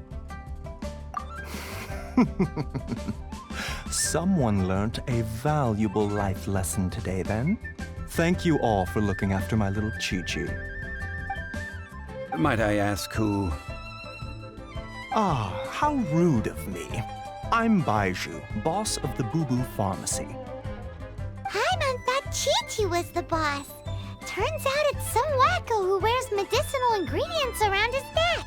Someone learnt a valuable life lesson today, then. Thank you all for looking after my little Qiqi. Might I ask who... Ah, how rude of me. I'm Baiju, boss of the Bubu Pharmacy. Paimon thought Qiqi was the boss. Turns out it's some wacko who wears medicinal ingredients around his neck.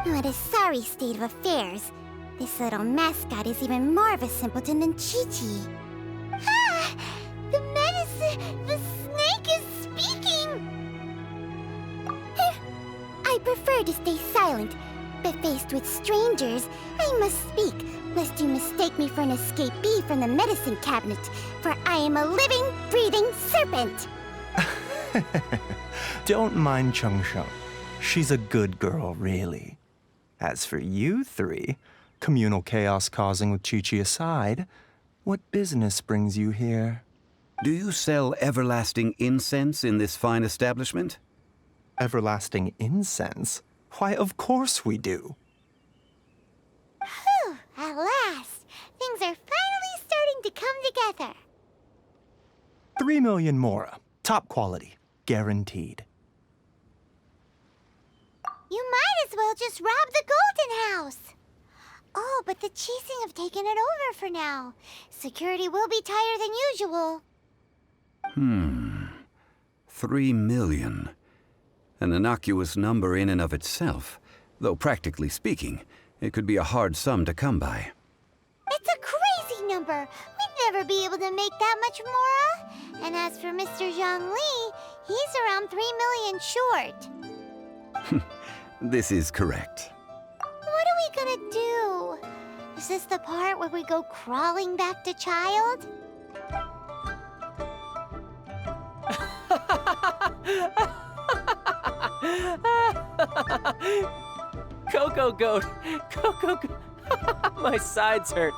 What a sorry state of affairs. This little mascot is even more of a simpleton than Qiqi. Ah! The medicine... The snake is speaking! I prefer to stay silent, but faced with strangers, I must speak, lest you mistake me for an escapee from the medicine cabinet, for I am a living, breathing serpent! Don't mind Chung Sheng. She's a good girl, really. As for you three, Communal chaos causing with Qiqi aside, what business brings you here? Do you sell everlasting incense in this fine establishment? Everlasting incense? Why, of course we do. Whew, at last. Things are finally starting to come together. 3 million mora. Top quality. Guaranteed. You might as well just rob the Golden House. Oh, but the Qixing have taken it over for now. Security will be tighter than usual. 3 million. An innocuous number in and of itself, though practically speaking, it could be a hard sum to come by. It's a crazy number. We'd never be able to make that much mora. And as for Mr. Zhang Li, he's around 3 million short. This is correct. What are we gonna do? Is this the part where we go crawling back to Childe? Coco Goat! Coco Goat! My sides hurt.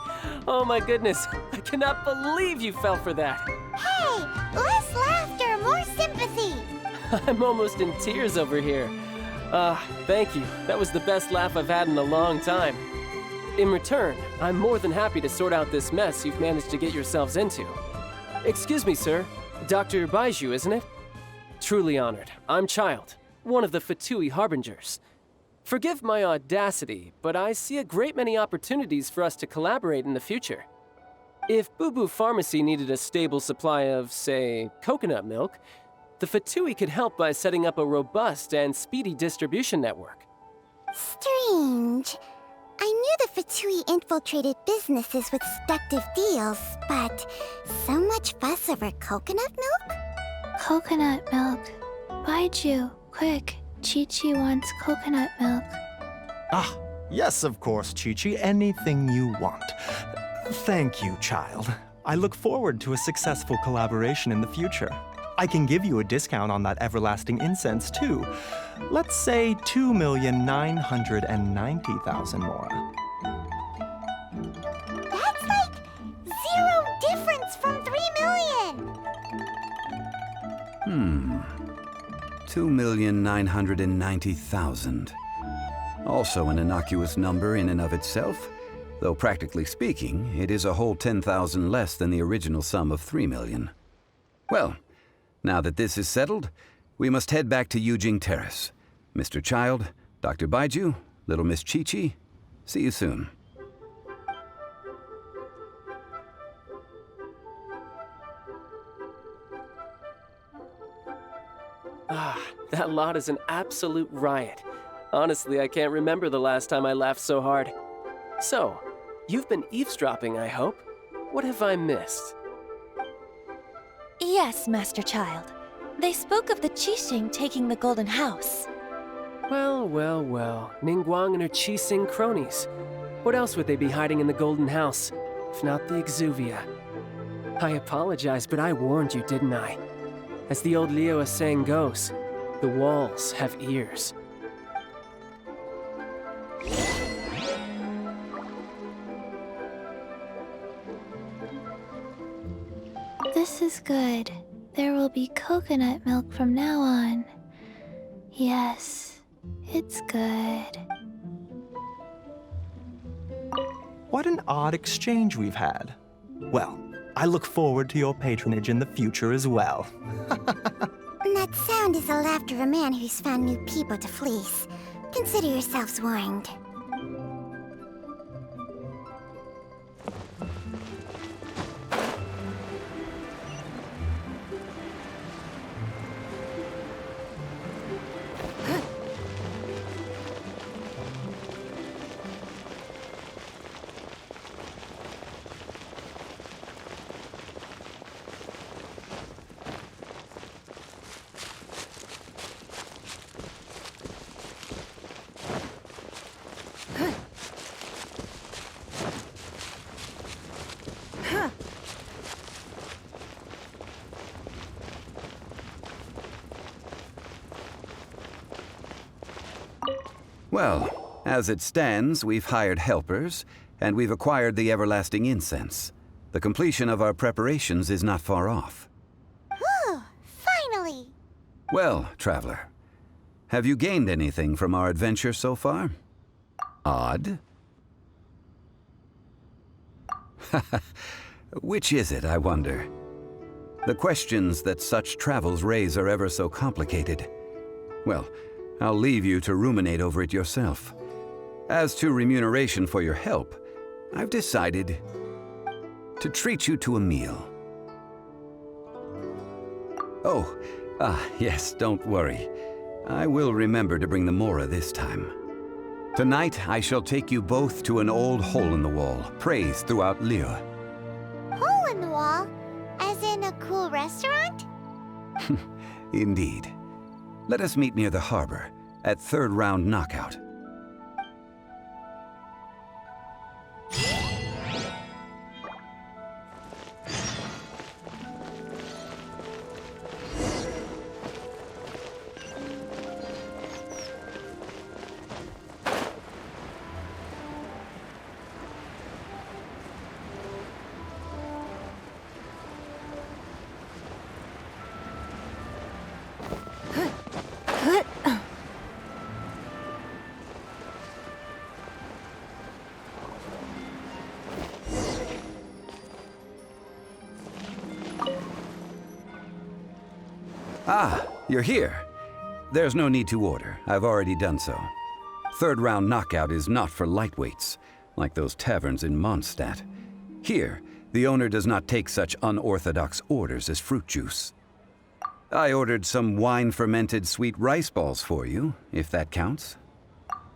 Oh my goodness. I cannot believe you fell for that. Hey, less laughter, more sympathy. I'm almost in tears over here. Thank you. That was the best laugh I've had in a long time. In return, I'm more than happy to sort out this mess you've managed to get yourselves into. Excuse me, sir. Dr. Baiju, isn't it? Truly honored. I'm Childe, one of the Fatui Harbingers. Forgive my audacity, but I see a great many opportunities for us to collaborate in the future. If Bubu Pharmacy needed a stable supply of, say, coconut milk, the Fatui could help by setting up a robust and speedy distribution network. Strange. I knew the Fatui infiltrated businesses with seductive deals, but so much fuss over coconut milk? Coconut milk. Baiju, quick. Qiqi wants coconut milk. Ah, yes, of course, Qiqi. Anything you want. Thank you, child. I look forward to a successful collaboration in the future. I can give you a discount on that everlasting incense, too. Let's say 2,990,000 mora. That's like 0 difference from 3 million. 2,990,000. Also an innocuous number in and of itself, though practically speaking, it is a whole 10,000 less than the original sum of 3 million. Well, now that this is settled, we must head back to Yujing Terrace. Mr. Childe, Dr. Baiju, little Miss Qiqi, see you soon. That lot is an absolute riot. Honestly, I can't remember the last time I laughed so hard. So, you've been eavesdropping, I hope. What have I missed? Yes, Master Childe. They spoke of the Qixing taking the Golden House. Well, well, well. Ningguang and her Qixing cronies. What else would they be hiding in the Golden House, if not the exuvia? I apologize, but I warned you, didn't I? As the old Liu saying goes, the walls have ears. This is good. There will be coconut milk from now on. Yes, it's good. What an odd exchange we've had. Well, I look forward to your patronage in the future as well. That sound is the laughter of a man who's found new people to fleece. Consider yourselves warned. Well, As it stands, we've hired helpers, and we've acquired the everlasting incense. The completion of our preparations is not far off. Whew, finally! Well, traveler, have you gained anything from our adventure so far? Odd? Which is it, I wonder? The questions that such travels raise are ever so complicated. Well, I'll leave you to ruminate over it yourself. As to remuneration for your help, I've decided to treat you to a meal. Oh, yes, don't worry. I will remember to bring the Mora this time. Tonight, I shall take you both to an old hole-in-the-wall, praised throughout Liyue. Hole in the wall? As in a cool restaurant? Indeed. Let us meet near the harbor, at third round knockout. Ah, you're here. There's no need to order. I've already done so. Third round knockout is not for lightweights, like those taverns in Mondstadt. Here, the owner does not take such unorthodox orders as fruit juice. I ordered some wine-fermented sweet rice balls for you, if that counts.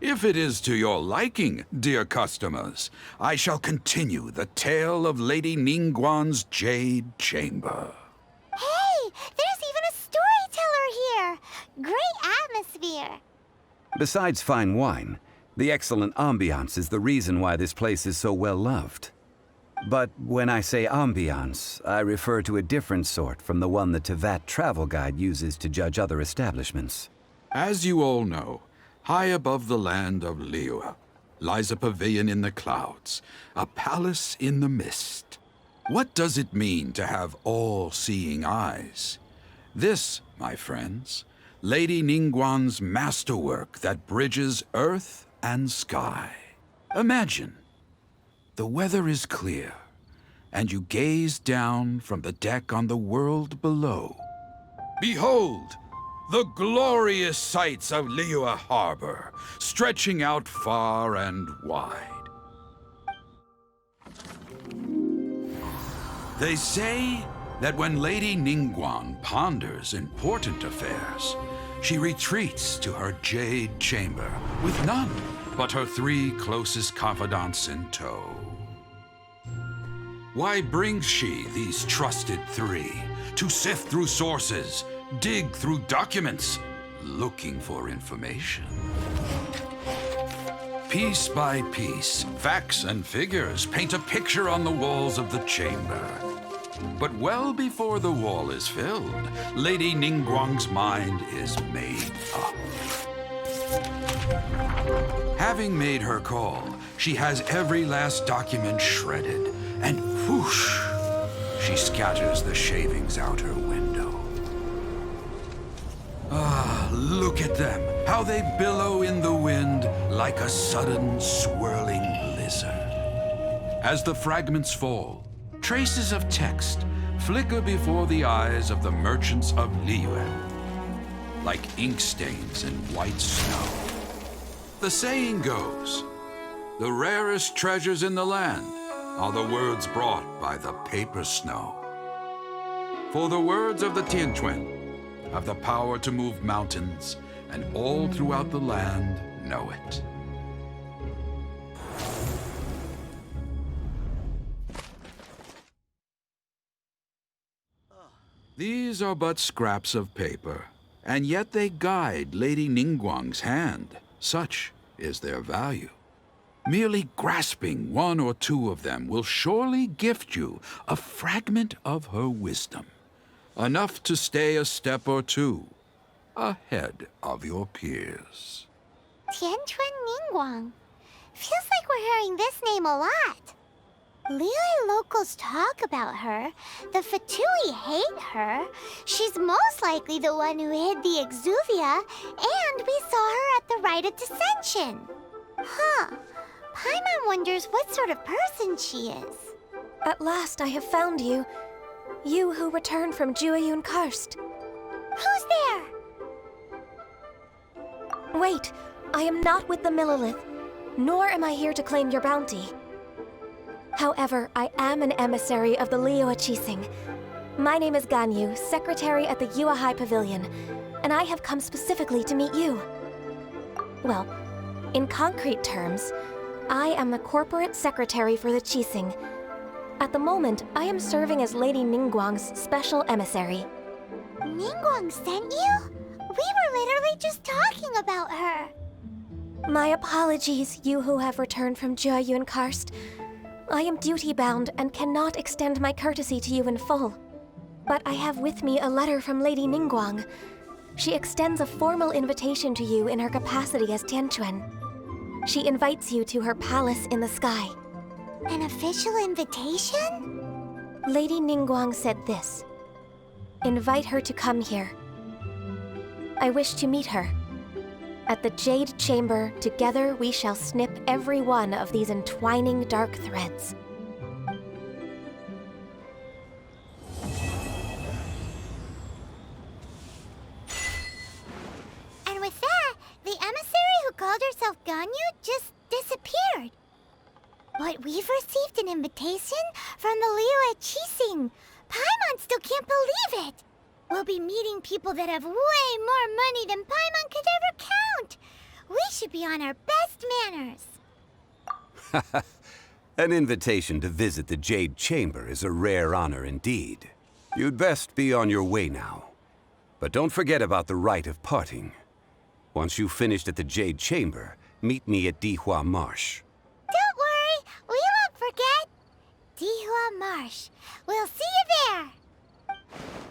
If it is to your liking, dear customers, I shall continue the tale of Lady Ningguang's Jade Chamber. Hey, there's even a storyteller here! Great atmosphere! Besides fine wine, the excellent ambiance is the reason why this place is so well loved. But when I say ambiance, I refer to a different sort from the one the Tevat travel guide uses to judge other establishments. As you all know, high above the land of Liyue lies a pavilion in the clouds, a palace in the mist. What does it mean to have all-seeing eyes? This, my friends, Lady Ningguang's masterwork that bridges earth and sky. Imagine, the weather is clear, and you gaze down from the deck on the world below. Behold, the glorious sights of Liyue Harbor, stretching out far and wide. They say that when Lady Ningguang ponders important affairs, she retreats to her jade chamber with none but her 3 closest confidants in tow. Why brings she these trusted 3 to sift through sources, dig through documents, looking for information? Piece by piece, facts and figures paint a picture on the walls of the chamber. But well before the wall is filled, Lady Ningguang's mind is made up. Having made her call, she has every last document shredded, and whoosh, she scatters the shavings out her window. Ah, look at them, how they billow in the wind like a sudden swirling blizzard. As the fragments fall, traces of text flicker before the eyes of the merchants of Liyue, like ink stains in white snow. The saying goes, the rarest treasures in the land are the words brought by the paper snow. For the words of the Tianquan have the power to move mountains, and all throughout the land know it. These are but scraps of paper, and yet they guide Lady Ningguang's hand. Such is their value. Merely grasping 1 or 2 of them will surely gift you a fragment of her wisdom, enough to stay a step or 2 ahead of your peers. Tianquan Ningguang. Feels like we're hearing this name a lot. Liyue locals talk about her. The Fatui hate her. She's most likely the one who hid the exuvia, and we saw her at the Rite of Dissension. Huh. Paimon wonders what sort of person she is. At last I have found you. You who returned from Jueyun Karst. Who's there? Wait, I am not with the Millelith, nor am I here to claim your bounty. However, I am an emissary of the Liyue Qixing. My name is Ganyu, secretary at the Yuehai Pavilion, and I have come specifically to meet you. Well, in concrete terms, I am the corporate secretary for the Qixing. At the moment, I am serving as Lady Ningguang's special emissary. Ningguang sent you? We were literally just talking about her. My apologies, you who have returned from Jueyun Karst. I am duty-bound and cannot extend my courtesy to you in full. But I have with me a letter from Lady Ningguang. She extends a formal invitation to you in her capacity as Tianquan. She invites you to her palace in the sky. An official invitation? Lady Ningguang said this. Invite her to come here. I wish to meet her. At the Jade Chamber, together we shall snip every one of these entwining dark threads. And with that, the emissary who called herself Ganyu just disappeared. But we've received an invitation from the Liyue Qixing. Paimon still can't believe it. We'll be meeting people that have way more money than Paimon could ever count. We should be on our best manners. An invitation to visit the Jade Chamber is a rare honor indeed. You'd best be on your way now. But don't forget about the rite of parting. Once you've finished at the Jade Chamber, meet me at Dihua Marsh. Don't worry, we won't forget. Dihua Marsh. We'll see you there.